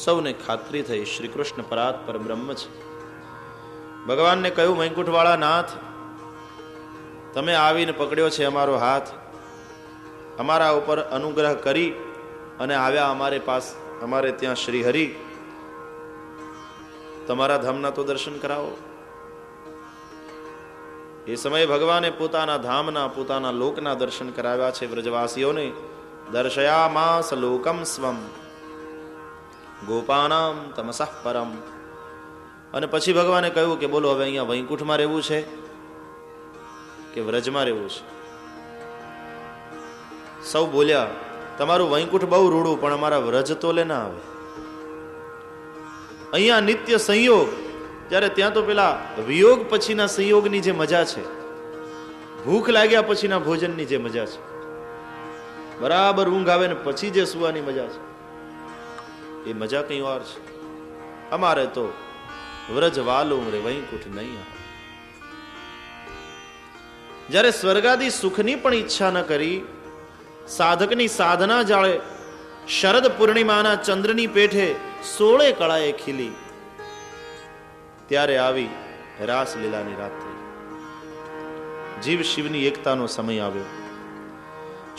સૌને ખાતરી થઈ શ્રી કૃષ્ણ પરાત પરબ્રહ્મ છે. ભગવાનને કહ્યું, વૈકુંઠવાળા નાથ, તમે આવીને પકડ્યો છે અમારો હાથ, અમારા ઉપર અનુગ્રહ કરી અને આવ્યા અમારે પાસ, અમારે ત્યાં શ્રી હરિ, તમારા ધામના તો દર્શન કરાવો. એ સમયે ભગવાને પોતાના ધામના, પોતાના લોકના દર્શન કરાવ્યા છે વ્રજવાસીઓને. દર્શયામાસ લોકમ સ્વમ ગોપાનામ તમસઃ પરમ. અને પછી ભગવાને કહ્યું કે બોલો, હવે અહીંયા વૈકુંઠમાં રહેવું છે કે વ્રજમાં રહેવું છે? સૌ બોલ્યા, તમારું વૈકુંઠ બહુ રૂડું, પણ અમારા વ્રજ તોલે ના આવે. અહીંયા નિત્ય સંયોગ, ત્યારે ત્યાં તો પેલા વિયોગ પછીના સંયોગની જે મજા છે, ભૂખ લાગ્યા પછીના ભોજનની જે મજા છે, બરાબર ઊંઘ આવે ને પછી જે સુવાની મજા છે, એ મજા કઈ વાર છે. અમારે તો વ્રજ વાલું રે વૈકુંઠ નહીં આવે. જ્યારે સ્વર્ગાદી સુખની પણ ઈચ્છા ન કરી, સાધકની સાધના જાળે શરદ પૂર્ણિમાના ચંદ્રની પેઠે 16 કળાએ ખીલી, ત્યારે આવી રાસલીલાની રાત્રિ. જીવ શિવની એકતાનો સમય આવ્યો.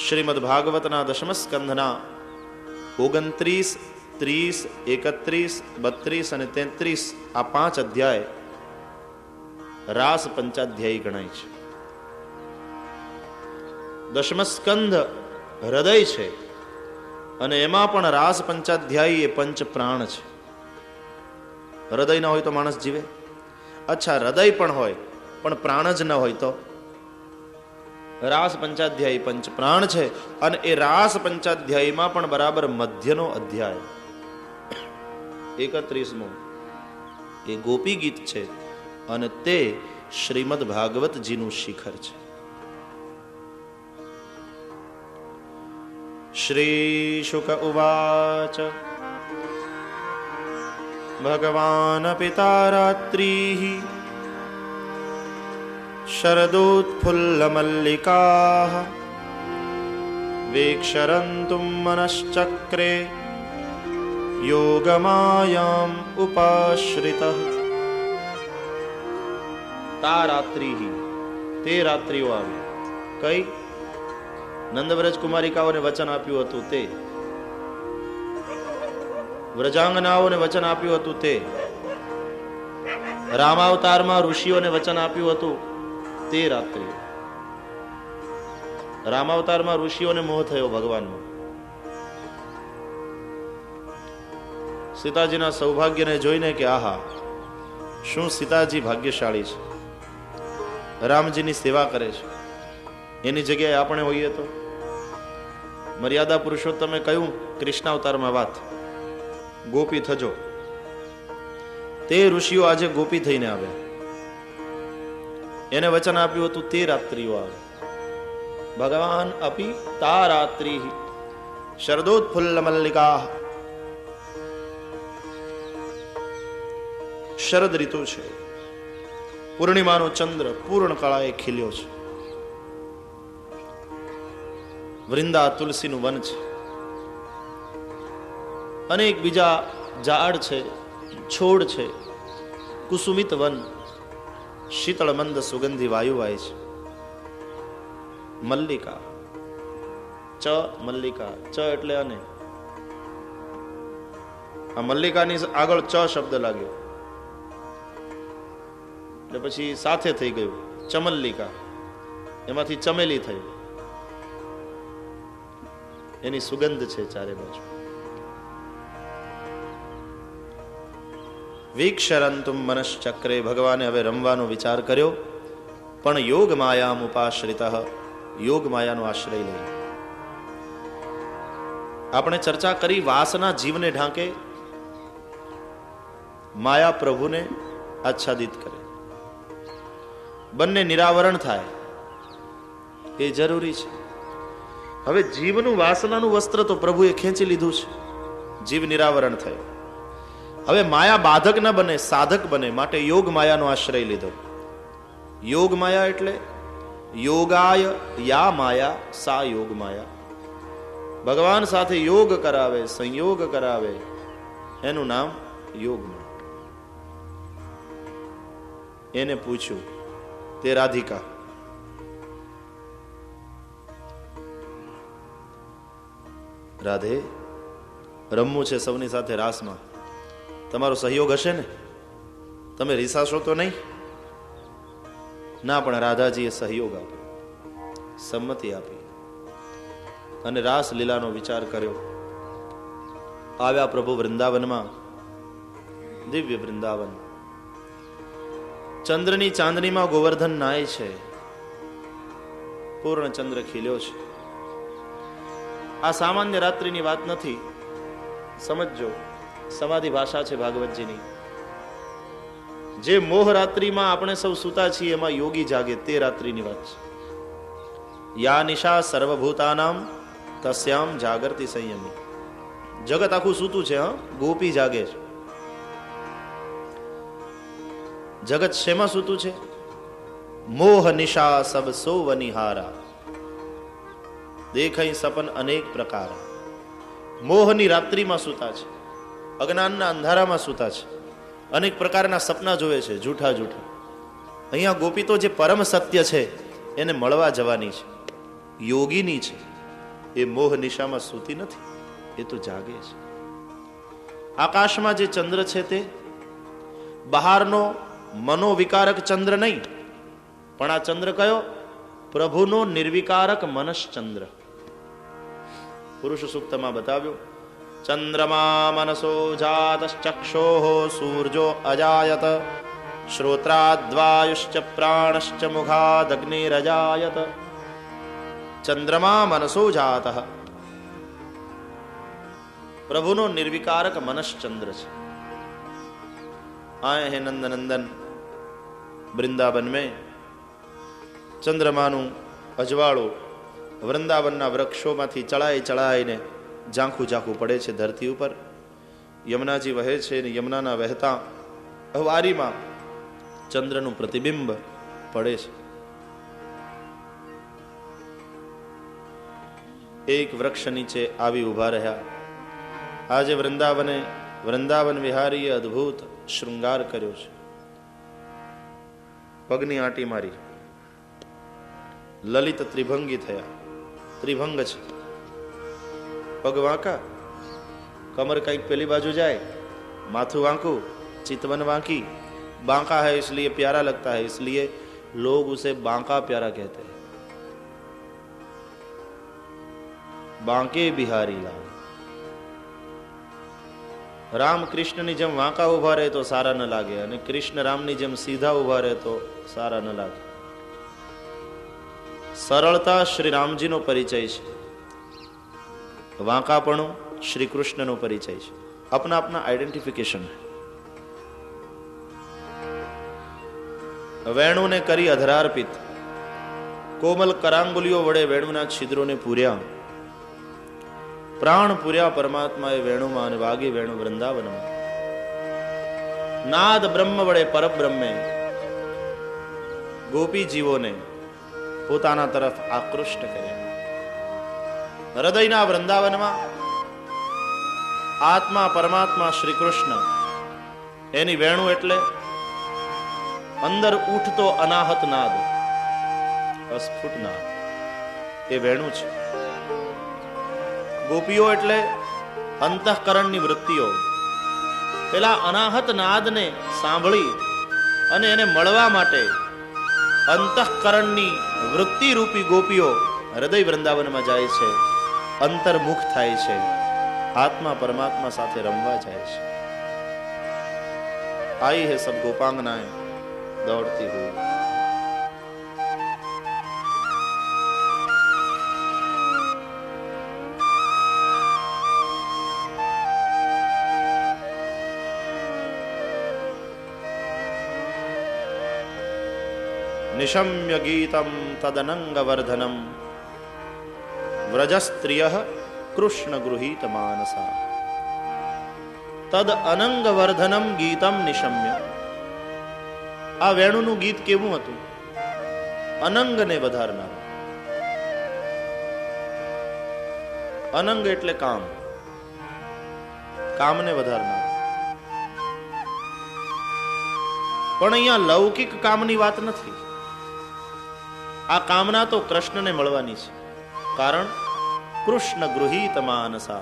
શ્રીમદ ભાગવતના દશમ સ્કંધના 29, 30, 31, 32 અને 33 આ 5 અધ્યાય રાસ પંચાધ્યાયી ગણાય છે. દશમ સ્કંધ હૃદય છે, અને એમાં પણ રાસ પંચાધ્યાયી એ પંચ પ્રાણ છે. હૃદય ન હોય તો માણસ જીવે? અચ્છા, હૃદય પણ હોય પણ પ્રાણ જ ન હોય તો? રાસ પંચાધ્યાયી પંચ પ્રાણ છે, અને એ રાસ પંચાધ્યાયીમાં પણ બરાબર મધ્યનો અધ્યાય 31મો એ ગોપી ગીત છે, અને તે શ્રીમદ ભાગવતજીનું શિખર છે. શ્રી શુક ઉવાચ ભગવાન પિતા રાત્રિઃ શરદોત્ફુલ્લમલ્લિકાઃ વેક્ષરન્તુમ મનશ્ચક્રે યોગમાયામ ઉપાશ્રિતઃ. તા રાત્રિઃ, તે રાત્રિઓ આવી. કઈ? નંદવ્રજ કુમારિકાઓને વચન આપ્યું હતું તે, વ્રજાંગનાઓને વચન આપ્યું હતું તે, રામાવતારમાં ઋષિઓને વચન આપ્યું હતું તે રાત્રિ. રામાવતારમાં ઋષિઓને મોહ થયો ભગવાનમાં. સીતાજીના સૌભાગ્યને જોઈને કે આહા, શું સીતાજી ભાગ્યશાળી છે, રામજીની સેવા કરે છે. એની જગ્યાએ આપણે હોઈએ તો? મર્યાદા પુરુષોત્તમે કહ્યું કૃષ્ણાવતારમાં વાત, ગોપી થજો. તે ઋષિઓ આજે ગોપી થઈને આવ્યા. એને વચન આપ્યું હતું તે રાત્રિઓ આવે. ભગવાન અપી તા રાત્રિ શરદોત્ફુલ્લ મલ્લિકા. શરદ ઋતુ છે, પૂર્ણિમાનો ચંદ્ર પૂર્ણ કળાએ ખીલ્યો છે. વૃંદા તુલસીનું વન છે, અનેક બીજા ઝાડ છે, છોડ છે, કુસુમિત વન, શીતળ મંદ સુગંધી વાયુ વાય છે. મલ્લિકા, ચ મલ્લિકા, ચ એટલે અને, આ મલ્લિકાની આગળ ચ શબ્દ લાગ્યો એટલે પછી સાથે થઈ ગયું ચમલ્લિકા, એમાંથી ચમેલી થયું. એની સુગંધ છે ચારે બાજુ. વીક્ષરંતુમ મનશ્ચક્રે, ભગવાને હવે રમવાનો વિચાર કર્યો, પણ યોગ માયામ ઉપાશ્રિત, યોગ માયાનો આશ્રય લઈ. આપણે ચર્ચા કરી વાસના જીવને ઢાંકે, માયા પ્રભુને આચ્છાદિત કરે. બંને નિરાવરણ થાય એ જરૂરી છે. હવે જીવનું વાસનાનું વસ્ત્ર તો પ્રભુએ ખેંચી લીધું છે, જીવ નિરાવરણ થયો. હવે માયા બાધક ન બને, સાધક બને, માટે યોગ માયાનો આશ્રય લીધો. યોગ માયા એટલે યોગાય યા માયા સા યોગ માયા. ભગવાન સાથે યોગ કરાવે, સંયોગ કરાવે, એનું નામ યોગ માયા. એને પૂછ્યું તે રાધિકા, રાધે, રમવું છે સૌની સાથે રાસમાં, તમારો સહયોગ હશે ને? તમે રીસાશો તો નહીં? ના, પણ રાધાજીએ સહયોગ આપ્યો, સંમતિ આપી અને રાસ લીલાનો વિચાર કર્યો. આવ્યા પ્રભુ વૃંદાવનમાં, દિવ્ય વૃંદાવન. ચંદ્રની ચાંદનીમાં ગોવર્ધન નાય છે, પૂર્ણ ચંદ્ર ખીલ્યો છે. આ સામાન્ય રાત્રિની વાત નથી, સમજજો, સમાધિ ભાષા છે ભાગવતજીની. જે મોહ રાત્રિમાં આપણે સૌ સૂતા છીએ એમાં યોગી જાગે તે રાત્રિની વાત છે. યા નિશા સર્વભૂતાનામ તસ્યામ જાગૃતિ સંયમી. જગત આખું સૂતું છે, ગોપી જાગે છે. જગત શેમાં સૂતું છે? મોહ નિશા સબ સો વનિહારા, દેખાઈ સપન અનેક પ્રકાર. મોહની રાત્રિમાં સૂતા છે, અજ્ઞાનના અંધારામાં સૂતા છે, અનેક પ્રકારના સપના જોવે છે, જૂઠા જૂઠા. અહીંયા ગોપી તો જે પરમ સત્ય છે એને મળવા જવાની છે, યોગીની છે. એ મોહ નિશામાં સૂતી નથી, એ તો જાગે છે. આકાશમાં જે ચંદ્ર છે તે બહારનો મનોવિકારક ચંદ્ર નહીં, પણ આ ચંદ્ર કયો? પ્રભુનો નિર્વિકારક મનશ્ચંદ્ર. પુરુષ સૂક્તમાં બતાવ્યું, ચંદ્રમા મનસો જાતશ્ચક્ષોઃ સૂર્યો અજાયત, શ્રોત્રાદ્વાયુશ્ચ પ્રાણશ્ચ મુખાદગ્નિરજાયત. ચંદ્રમા મનસો જાતઃ, પ્રભુનો નિર્વિકારક મનશ્ચંદ્ર છે. आए हैं नंद नंदन वृंदावन में. ચંદ્રમાનું અજવાળું વૃંદાવનના વૃક્ષોમાંથી ચડાઈ ચડાઈને ઝાંખું ઝાંખું પડે છે ધરતી ઉપર. યમુનાજી વહે છે અને યમુનાના વહેતા અહવારીમાં ચંદ્રનું પ્રતિબિંબ પડે છે. એક વૃક્ષ નીચે આવી ઉભા રહ્યા. આજે વૃંદાવન વિહારીએ અદ્ભુત શૃંગાર કર્યો છે. પગની આંટી મારી, લલિત ત્રિભંગી થયા, ત્રિભંગ છે. પગ વાંકા, कमर कहीं पहली बाजू जाए, माथु वांकू, चितवन वांकी. बांका है इसलिए प्यारा लगता है, इसलिए लोग उसे बांका प्यारा कहते हैं. बांके बिहारी लाल. राम कृष्ण ની જેમ વાંકા ઉભા રહે તો સારા ન લાગે, અને કૃષ્ણ રામની જેમ સીધા ઉભા રહે તો સારા ન લાગે. સરળતા શ્રી રામજીનો પરિચય છે, વાંકાપણું श्री कृष्ण नो परिचय है. अपना अपना आइडेंटिफिकेशन है. वेणु ने करी अधरार्पित, कोमल करांगुलियों वडे वेणुना छिद्रों ने पूर्या. प्राण पूर्या परमात्माए वेणुमां अने वागे वेणु वृंदावनमां. नाद ब्रह्म वडे परब्रह्मे गोपी जीवों ने पोताना तरफ आकृष्ट कर्या. हृदयना वृंदावनमां आत्मा परमात्मा श्री कृष्ण एनी वेणु एटले अंदर उठतो अनाहत नाद, अस्फुट नाद, ए वेणु छे. गोपीओ एटले अंतःकरणनी वृत्तिओ पेला अनाहत नादने सांभळी अने एने मळवा माटे अंतःकरणनी वृत्ति रूपी गोपीओ हृदय वृंदावनमां जाय छे, अंतर्मुख थाय छे, आत्मा परमात्मा साथे रमवा जाए छे. आई है सब गोपांगनाएं दौड़ती हुई. निशम्य गीतम तदनंग वर्धनम व्रजस्त्रियः कृष्ण गृहीत मानसा. तद अनंग वर्धनम गीतम निशम्य. आ वेणुનું ગીત કેવું હતું? અનંગને વધારનાર. અનંગ એટલે કામ, કામને વધારનાર. પણ અહીંયા લૌકિક કામની વાત નથી. આ કામના તો કૃષ્ણને મળવાની છે. કારણ कृष्ण गृहीत मानसा.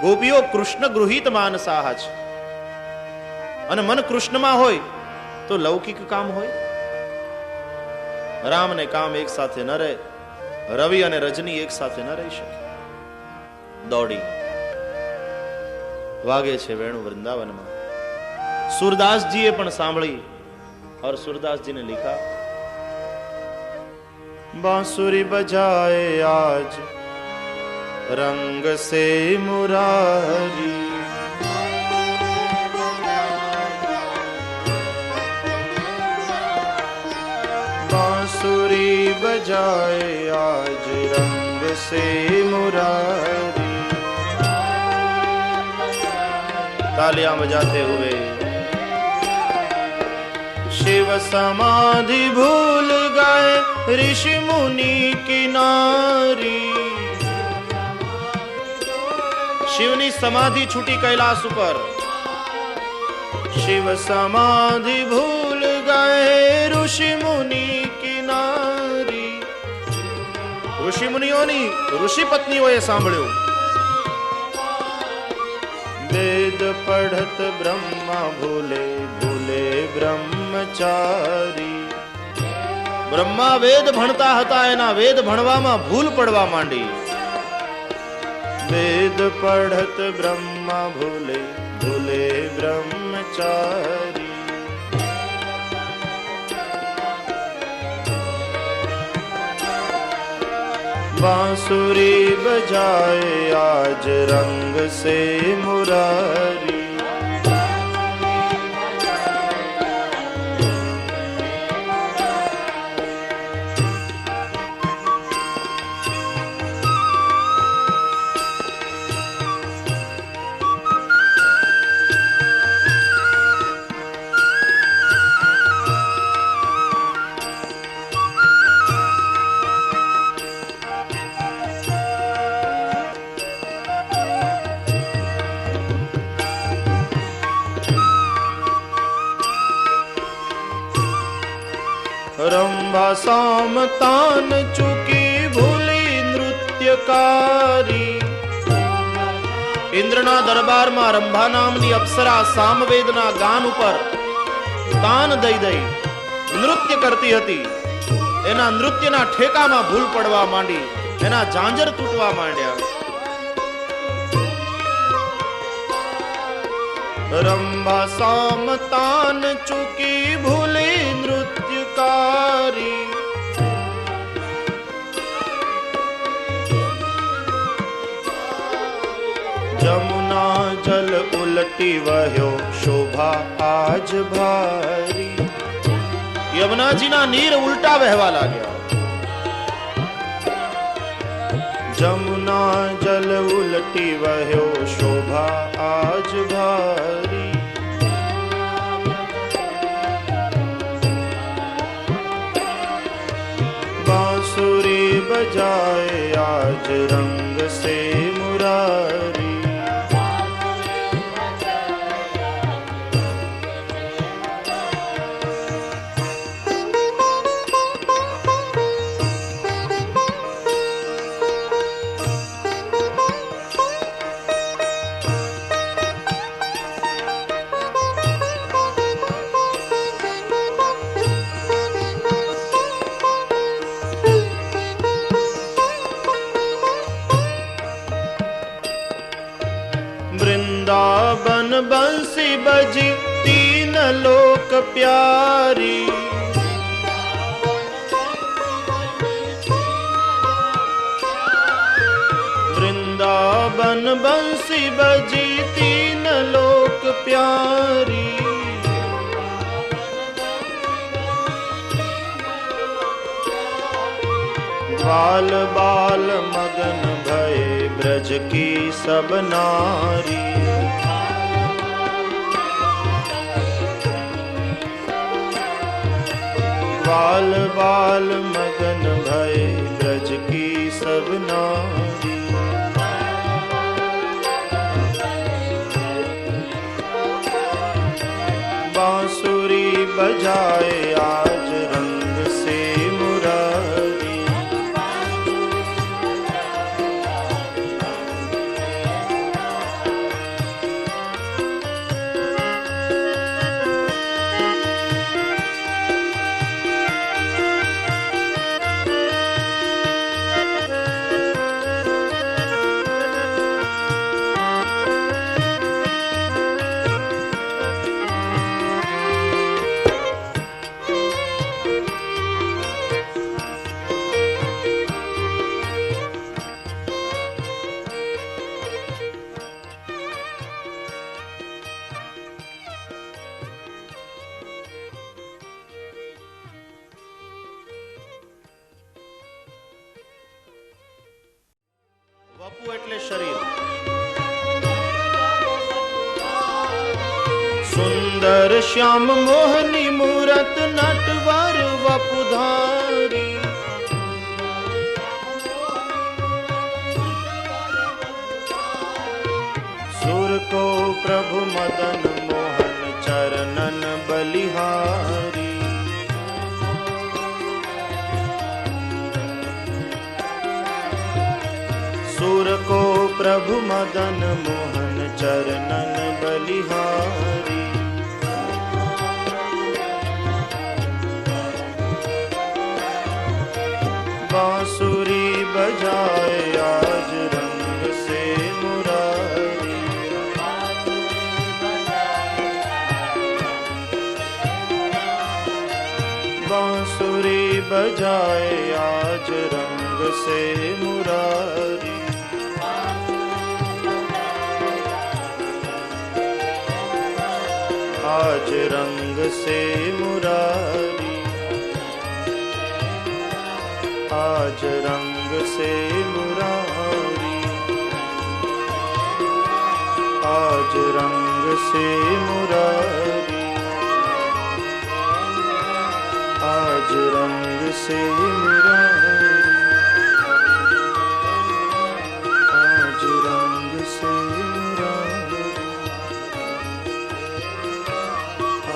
गोपीओ कृष्ण गृहीत मानसा है. અને મન કૃષ્ણમાં હોય તો લૌકિક કામ હોય. રામ ને કામ એક સાથે ન રહે, રવિ અને રજની એક સાથે ન રહી શકે. દોડી વાગે છે વેણુ વૃંદાવનમાં. सूरदासजीએ પણ સાંભળી और सूरदास जी ने लिखा, बांसुरी बजाए आज रंग से मुरारी. बांसुरी बजाए आज रंग से मुरारी. तालियां बजाते हुए शिव समाधि भूल गए ऋषि मुनि की नारी. शिवनी समाधि छूटी कैलाश पर. शिव समाधि भूल गए ऋषि मुनि की नारी. ऋषि मुनियोनी ऋषि पत्नीओए सांभळ्युं. वेद पढ़त ब्रह्मा भूले भूले ब्रह्मचारी. ब्रह्मा वेद भणता हता, एना वेद भणवामां भूल पड़वा मांडी. वेद पढ़त ब्रह्मा भूले भूले ब्रह्मचारी. बांसुरी बजाए आज रंग से मुरारी. रंभा साम तान चुकी भूली નૃત્યકારી. ઇન્દ્રના દરબારમાં રંભા નામની અપ્સરા સામવેદના ગાન ઉપર તાન દઈ દઈ નૃત્ય કરતી હતી. એના નૃત્યના ઠેકામાં ભૂલ પડવા માંડી, એના ઝાંઝર તૂટવા માંડ્યા. રંભા સામ તાન ચૂકી ભૂલી નૃત્યકારી. જમુના જલ ઉલટી વહ્યો શોભા આજ ભારી. યમુનાજીના નીર ઉલટા વહેવા લાગ્યા. જમુના જલ ઉલટી વહ્યો શોભા આજ ભારી. बांसुरी बजाए आज रंग से मुरारी. वृंदावन बंसी बजी तीन लोक प्यारी. वृंदावन बंसी बजी तीन लोक प्यारी. बाल बाल मगन भय ब्रज की सब नारी. बाल बाल मगन भय ब्रज की सब नारी. बांसुरी बजाए आज रंग से मुरारी. વપુ એટલે શરીર. સુંદર શ્યામ મોહની મૂરત નટવર વપુધારી. સુર કો પ્રભુ મદન મોહન ચરનન બલિહારી. सुर को प्रभु मदन मोहन चरणन बलिहारी. बांसुरी बजाए आज रंग से मुरारी. बांसुरी बजाए आज रंग से मुरारी. आज रंग से मुरारी. आज रंग से मुरारी. आज रंग से मुरारी. आज रंग से मुरारी. आज रंग से मुरारी.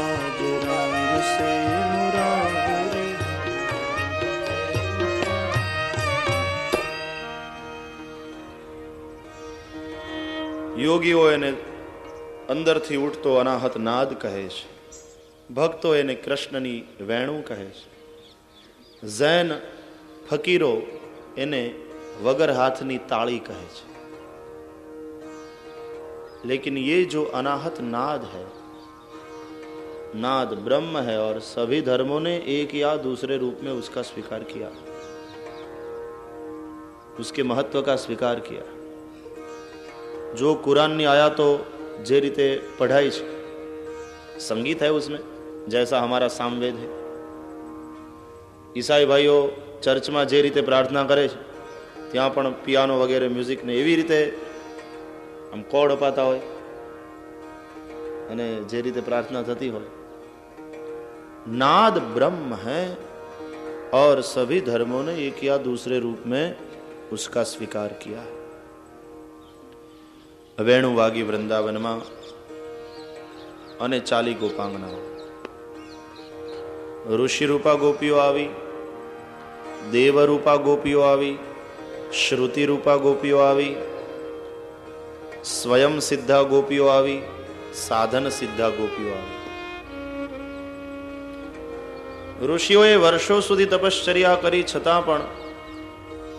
आज रंग से मुरारी. યોગીઓ એને અંદરથી ઉઠતો અનાહત નાદ કહે છે, ભક્તો એને કૃષ્ણની વેણું કહે છે, જૈન ફકીરો એને વગર હાથની તાળી કહે છે। लेकिन ये जो अनाहत नाद है, नाद ब्रह्म है और सभी धर्मों ने एक या दूसरे रूप में उसका स्वीकार किया, उसके महत्व का स्वीकार किया। जो कुरान ની આયાતો જે રીતે પઢાઈ છે, संगीत है उसमें, जैसा हमारा सामवेद है। ईसाई भाइयों चर्च में जे रीते प्रार्थना करे છે, ત્યાં પણ પિયાનો વગેરે મ્યુઝિક ને એવી રીતે આમ કોડ અપાતા હોય અને જે રીતે પ્રાર્થના થતી હોય। नाद ब्रह्म है और सभी धर्मों ने एक या दूसरे रूप में उसका स्वीकार किया। वेणु वागी वृंदावन में अने चाली गोपांगना, ऋषि रूपा गोपीओ आवी, देव रूपा गोपीओ आवी, श्रुति रूपा गोपीओ आवी, स्वयं सिद्धा गोपीओ आवी, साधन सिद्धा गोपीओ आवी। ऋषिओए वर्षो सुधी तपश्चर्या करी छतां पण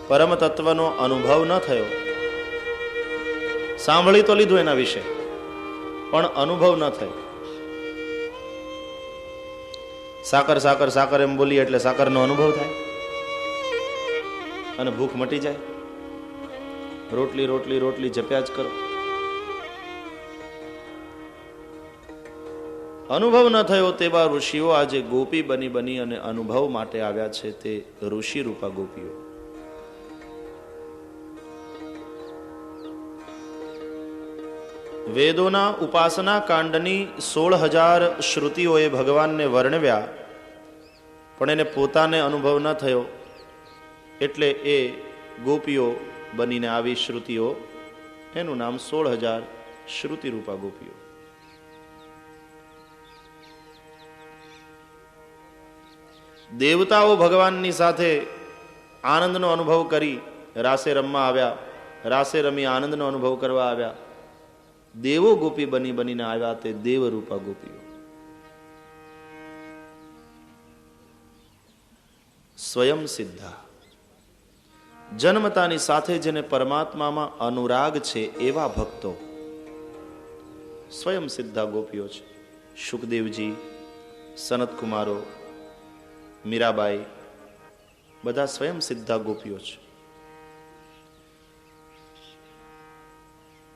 परम तत्वनो अनुभव न थयो। सांभळी तो लीधुं एना विषे पण अनुभव न थयो। साकर साकर साकर एम बोली एटले साकरनो अनुभव थाय अने भूख मटी जाय। रोटली रोटली रोटली जप्या ज करो, अनुभव न थयो तेवा ऋषिओ आजे गोपी बनी बनी अने अनुभव माटे आव्या छे, ते ऋषि रूपा गोपीओ। वेदोना उपासना कांडनी 16,000 श्रुतिओए भगवानने वर्णव्या, पण एने पोताने अनुभव न थयो एटले ए गोपीओ बनीने आवी श्रुतिओ, एनुं नाम 16,000 श्रुति रूपा गोपीओ। देवताओ भगवाननी साथे आनंदनो अनुभव करी रासे रमवा आव्या, रासे रमी आनंदनो अनुभव करवा आव्या। देवो गोपी बनी बनीने आव्या ते देव रूपा गोपीओ। स्वयं सिद्धा, जन्मतानी साथे जेने परमात्मामां अनुराग छे एवा भक्तो स्वयं सिद्धा गोपीओ छे। शुकदेवजी, सनत कुमारो, मीराबाई बधा स्वयं सिद्धा गोपीओ छे।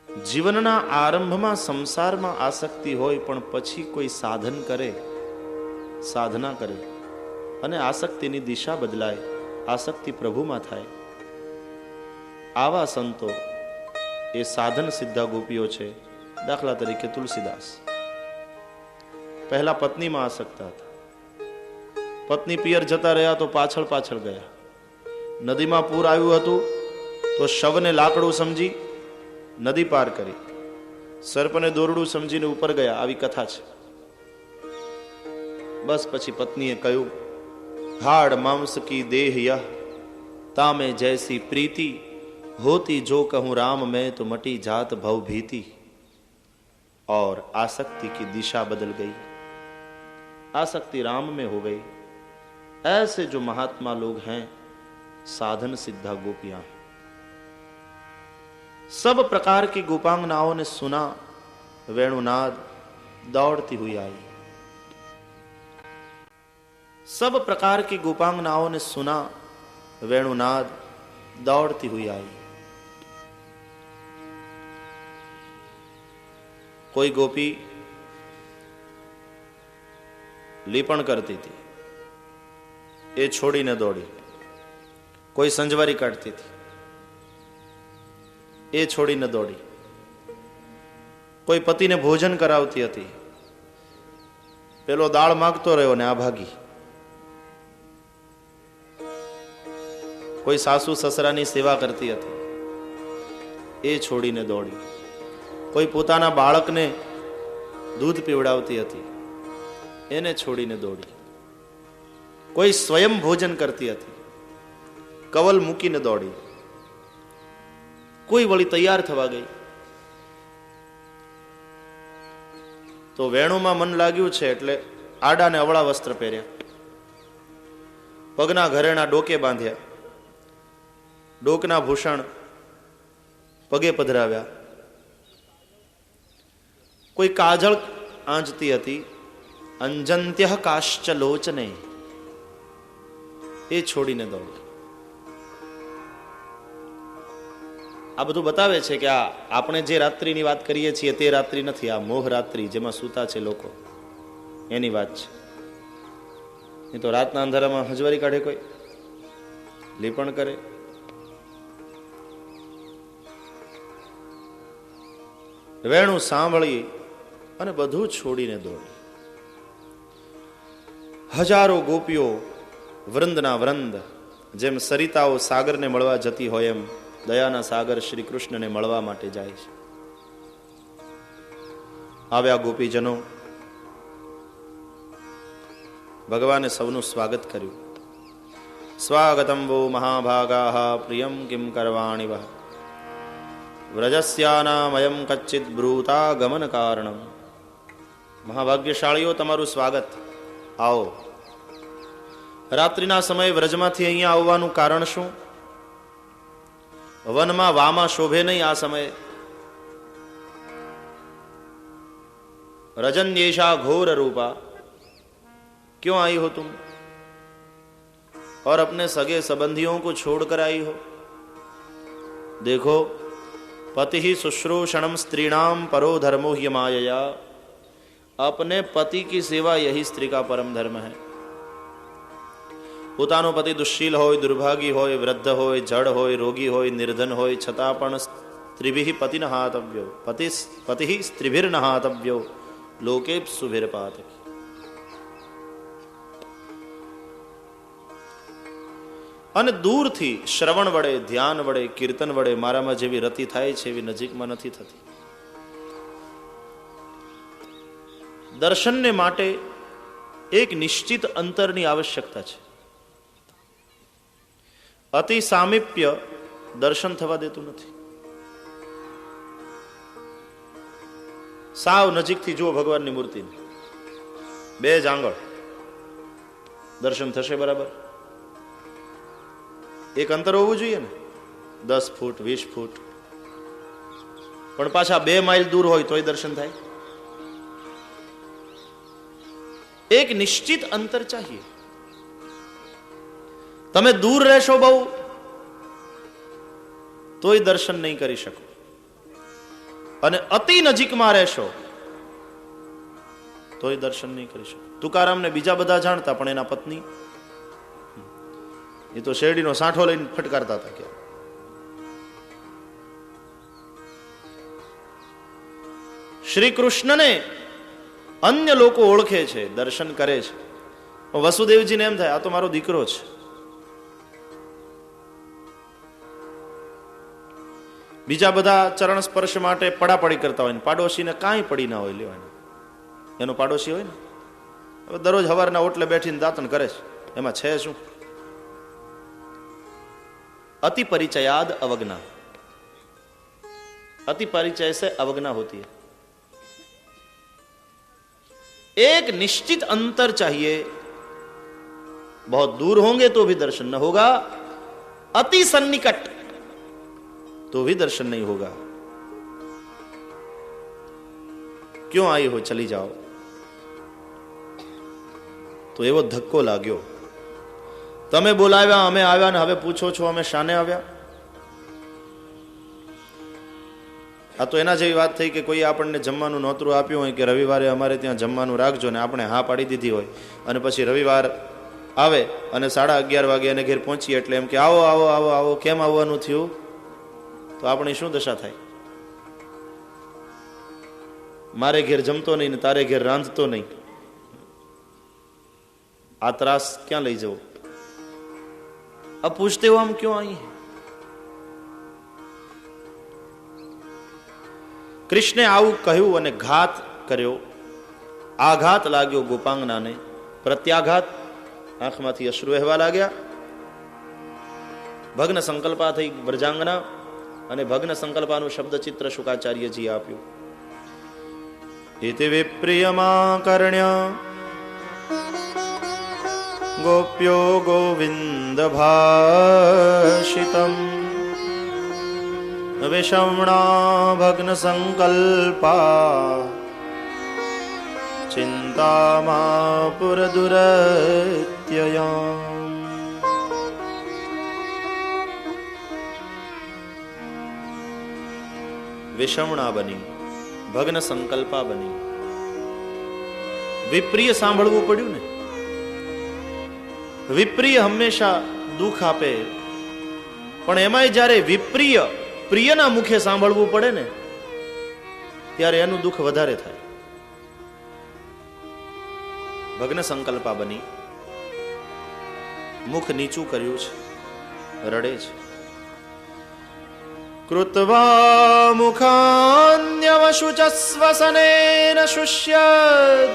जीवनना आरंभमां संसारमां आसक्ति होय पण पछी कोई साधन करे, साधना करे अने आसक्तिनी दिशा बदलाय, आसक्ति प्रभुमां थाय, आवा संतो ए साधन सिद्धा गोपीओ छे। दाखला तरीके तुलसीदास पहला पत्नी में आसक्त था, पत्नी पियर जता रह्या तो पाछळ पाछळ गया। नदी में पूर आव्युं हतुं तो शवने लाकड़ू समझी नदी पार करी, सर्पने दोरडू समझीने ऊपर गया। आवी कथा छे। बस पछी पत्नीए कह्युं, हाड़ मांस की देह यह, तामे जैसी प्रीति होती जो कहूं राम में तो मटी जात भव भीति। और आसक्ति की दिशा बदल गई, आसक्ति राम में हो गई। ऐसे जो महात्मा लोग हैं साधन सिद्धा गोपियां हैं। सब प्रकार की गोपांगनाओं ने सुना वेणुनाद, दौड़ती हुई आई। सब प्रकार की गोपांगनाओं ने सुना वेणुनाद, दौड़ती हुई आई। कोई गोपी લીપણ કરતી હતી, એ છોડીને દોડી। કોઈ સંજવારી કાઢતી હતી, એ છોડીને દોડી। કોઈ પતિને ભોજન કરાવતી હતી, પેલો દાળ માંગતો રહ્યો ને આ ભાગી। કોઈ સાસુ સસરાની સેવા કરતી હતી, એ છોડીને દોડી। કોઈ પોતાના બાળકને દૂધ પીવડાવતી હતી, એને છોડીને દોડી। કોઈ સ્વયં ભોજન કરતી હતી, કવલ મૂકીને દોડી। કોઈ વળી તૈયાર થવા ગઈ, તો વેણુમાં મન લાગ્યું છે એટલે આડા ને અવળા વસ્ત્ર પહેર્યા, પગના ઘરેણા ડોકે બાંધ્યા, ડોકના ભૂષણ પગે પધરાવ્યા. કોઈ કાજળ આંજતી હતી, અંજંત્ય કાશ્ચ લોચને, એ છોડીને દોડ. આ બધું બતાવે છે કે આ આપણે જે રાત્રિની વાત કરીએ છીએ તે રાત્રિ નથી, આ મોહ રાત્રિ જેમાં સૂતા છે લોકો એની વાત છે. એ તો રાતના અંધારામાં હજવારી કાઢે, કોઈ લીપણ કરે. વેણું સાંભળી અને બધું છોડીને દોડી. હજારો ગોપીઓ વૃંદના વૃંદ જેમ સરિતાઓ સાગરને મળવા જતી હોય એમ દયાના સાગર શ્રી કૃષ્ણને મળવા માટે જાય છે. આવ્યા ગોપીજનો, ભગવાને સૌનું સ્વાગત કર્યું. સ્વાગતમ વો મહાભાગા પ્રિયમ કિમ કરવાણી વહ વ્રજસ્યાનામયમ કચ્ચિત બ્રૂતા ગમન કારણમ. મહાભાગ્યશાળીઓ, તમારું સ્વાગત. આવો. રાત્રિના સમયે વ્રજમાંથી અહીંયા આવવાનું કારણ શું? વનમાં વામાં શોભે નહીં આ સમયે. रजन्येषा घोर रूपा, क्यों आई हो तुम और अपने सगे संबंधियों को छोड़कर आई हो? देखो, पति ही शुश्रूषणम स्त्रीणाम परो धर्मो ह्यमायया. अपने पति की सेवा यही स्त्री का परम धर्म है. પોતાનો પતિ દુશ્શીલ હોય, દુર્ભાગી હોય, વૃદ્ધ હોય, જડ હોય, રોગી હોય, નિર્ધન હોય, છતાં પણ સ્ત્રીભિ પતિ નહાતવ્યો, પતિ સ્ત્રીભિર નહાતવ્યો, લોકે સુભિર પાતકી. અને દૂરથી શ્રવણ વડે, ધ્યાન વડે, કીર્તન વડે મારામાં જેવી રતિ થાય છે એવી નજીકમાં નથી થતી. દર્શનને માટે એક નિશ્ચિત અંતરની આવશ્યકતા છે. અતિ સામીપ્ય દર્શન થવા દેતું નથી. સાવ નજીકથી જુઓ ભગવાનની મૂર્તિને, બે જ આંગળ દર્શન થશે બરાબર. એક અંતર હોવું જોઈએ ને, 10 ફૂટ 20 ફૂટ, પણ પાછા 2 માઇલ દૂર હોય તોય દર્શન થાય. એક નિશ્ચિત અંતર ચાહીએ. તમે દૂર રહેશો બહુ તોય દર્શન નહીં કરી શકો, અને અતિ નજીકમાં રહેશો તોય દર્શન નહીં કરી શકો. તુકારામને બીજા બધા જાણતા, પણ એના પત્ની એ તો શેરડીનો સાંઠો લઈને ફટકારતા હતા. કે શ્રી કૃષ્ણને અન્ય લોકો ઓળખે છે, દર્શન કરે છે. વસુદેવજીને એમ થાય આ તો મારો દીકરો છે. બીજા બધા ચરણ સ્પર્શ માટે પડાપડી કરતા હોય ને પાડોશીને કાંઈ પડી ના હોય લેવાની. એનો પાડોશી હોય ને, હવે દરરોજ સવારના ઓટલે બેઠીને દાંતણ કરે છે, એમાં છે શું? अति परिचयाद अवज्ञा, अति परिचय से अवज्ञा होती है. एक निश्चित अंतर चाहिए. बहुत दूर होंगे तो भी दर्शन न होगा, अति सन्निकट तो भी दर्शन नहीं होगा. क्यों आई हो, चली जाओ. तो एवो धक्को लाग्यो. તમે બોલાવ્યા, અમે આવ્યા, ને હવે પૂછો છો અમે શાને આવ્યા? આ તો એના જેવી વાત થઈ કે કોઈ આપણને જમવાનું નોતરું આપ્યું હોય કે રવિવારે અમારે ત્યાં જમવાનું રાખજો, ને આપણે હા પાડી દીધી હોય, અને પછી રવિવાર આવે અને 11:30 વાગે એને ઘેર પહોંચીએ એટલે એમ કે આવો આવો આવો આવો, કેમ આવવાનું થયું? તો આપણી શું દશા થાય? મારે ઘેર જમતો નહીં ને તારે ઘેર રાંધતો નહીં, આ ત્રાસ ક્યાં લઈ જવો? अब पूछते हो हम क्यों आई हैं? કૃષ્ણે આવું કહ્યું અને ઘાત કર્યો. આઘાત લાગ્યો ગોપાંગનાને, પ્રત્યાઘાત. આંખમાંથી અશ્રુ વહેવા લાગ્યા. ભગ્ન સંકલ્પા થઈ વ્રજાંગના, અને ભગ્ન સંકલ્પાનું શબ્દ ચિત્ર શુકાચાર્યજી આપ્યું. इति विप्रियमाकर्ण्य गोप्यो गोविन्दभाषितम् विषम्णा भग्नसङ्कल्पा चिन्तामापुरदुरत्ययाम्। વિષમણા બની, ભગ્ન સંકલ્પા બની. વિપ્રિય સાંભળવું પડ્યું ને. વિપ્રિય હંમેશા દુઃખ આપે, પણ એમાંય જ્યારે વિપ્રિય પ્રિયના મુખે સાંભળવું પડે ને ત્યારે એનું દુઃખ વધારે થાય. ભગ્ન સંકલ્પા બની, મુખ નીચું કર્યું છે, રડે છે. કૃત્વા મુખાન્યવશુચસ્વસનેન શુષ્યદ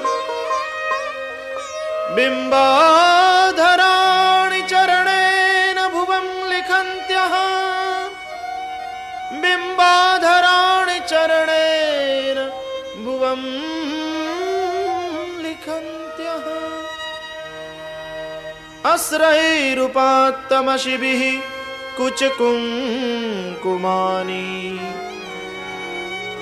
બિંબાધરાણિ ચરણેન ભુવં લિખન્ત્યઃ બિંબાધરાણિ ચરણેન ભુવં લિખન્ત્યઃ અસ્રૈરુપાત્તમશિભિઃ कुचकुङ्कुमानि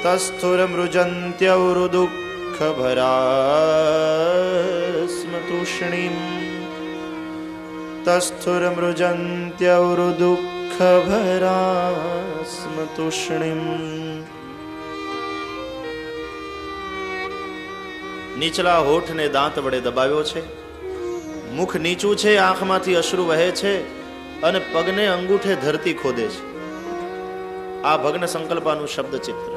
तस्थुरमृजन्त्यौरुदुःखभरास्मतूष्णीम् तस्थुरमृजन्त्यौरुदुःखभरास्मतूष्णीम्. નીચલા હોઠને દાંત વડે દબાવ્યો છે, મુખ નીચું છે, આંખમાંથી અશ્રુ વહે છે અને પગને અંગૂઠે ધરતી ખોદે છે. આ ભગ્ન સંકલ્પાનું શબ્દ ચિત્ર.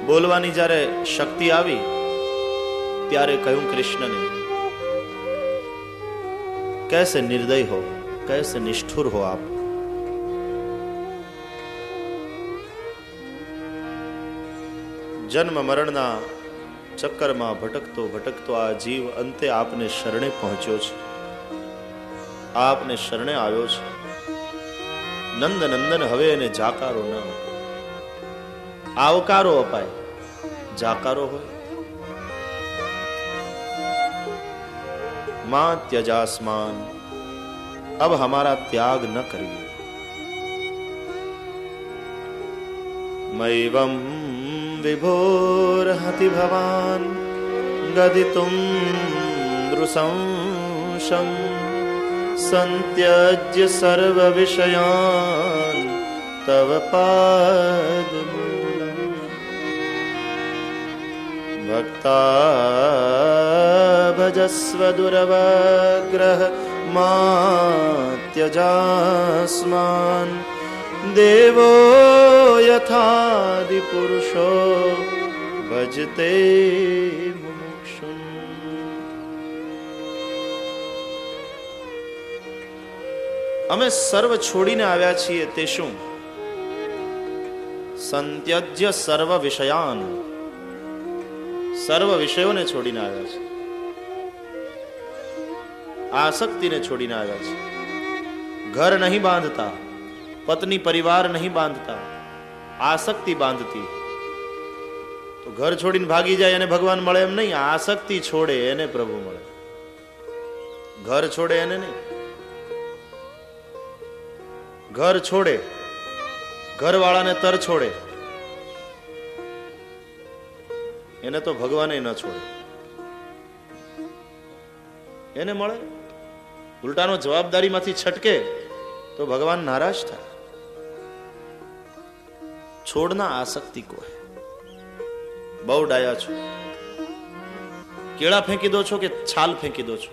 બોલવાની જ્યારે શક્તિ આવી ત્યારે કહ્યું કૃષ્ણને, कैसे निर्दय हो, कैसे निष्ठुर हो आप. જન્મ મરણના ચક્કરમાં ભટકતો ભટકતો આ જીવ અંતે આપને શરણે પહોંચ્યો છે, આપને શરણે આવ્યો છે. નંદ નંદન હવે એને જાકારો ન, આવકારો અપાય, જાકારો હોય. માં ત્યજાસ્માન, अब हमारा त्याग न करिए. मैवं विभोर्हति भवान् गदितुं नृशंसं संत्यज्य सर्वविषयान् तव पादमूलम्. भक्ता भजस्व दुरवग्रह मा त्यजास्मान् देवो यथादि पुरुषो भजते मुमुक्षुन्. અમે સર્વ છોડીને આવ્યા છીએ તે શું? સંત્યજ્ય સર્વ વિષયાન, સર્વ વિષયોને છોડીને આવ્યા છે, આસક્તિને છોડીને આવ્યા છે. ઘર નહીં બાંધતા, પત્ની પરિવાર નહીં બાંધતા, આસક્તિ બાંધતી. તો ઘર છોડીને ભાગી જાય એને ભગવાન મળે એમ નહીં, આસક્તિ છોડે એને પ્રભુ મળે. ઘર છોડે એને નહીં, ઘર છોડે, ઘરવાળાને તર છોડે એને તો ભગવાને ન છોડે, એને મળે. ઉલટાનો જવાબદારીમાંથી છટકે તો ભગવાન નારાજ થાય. છોડના આસક્તિ કો હૈ. બહુ ડાયા છો, કેળા ફેંકી દો છો કે છાલ ફેંકી દો છો,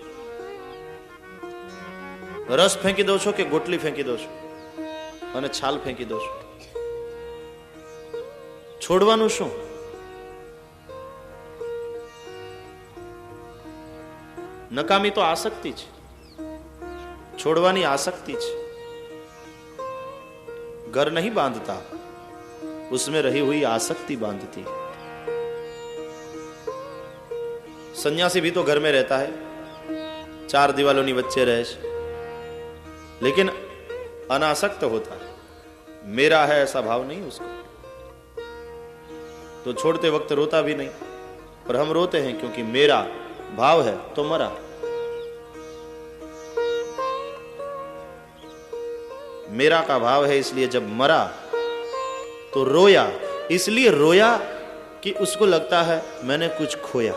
રસ ફેંકી દો છો કે ગોટલી ફેંકી દો છો અને છાલ ફેંકી દો છો. છોડવાનું શું? નકામી તો આસક્તિ છે, છોડવાની આસક્તિ છે. घर नहीं बांधता, उसमें रही हुई आसक्ति बांधती. सन्यासी भी तो घर में रहता है, चार दीवालों ની વચ્ચે રહે છે, लेकिन अनासक्त होता है, मेरा है ऐसा भाव नहीं उसको, तो छोड़ते वक्त रोता भी नहीं। पर हम रोते हैं क्योंकि मेरा भाव है तो मरा। मेरा का भाव है, इसलिए जब मरा तो रोया। इसलिए रोया कि उसको लगता है मैंने कुछ खोया।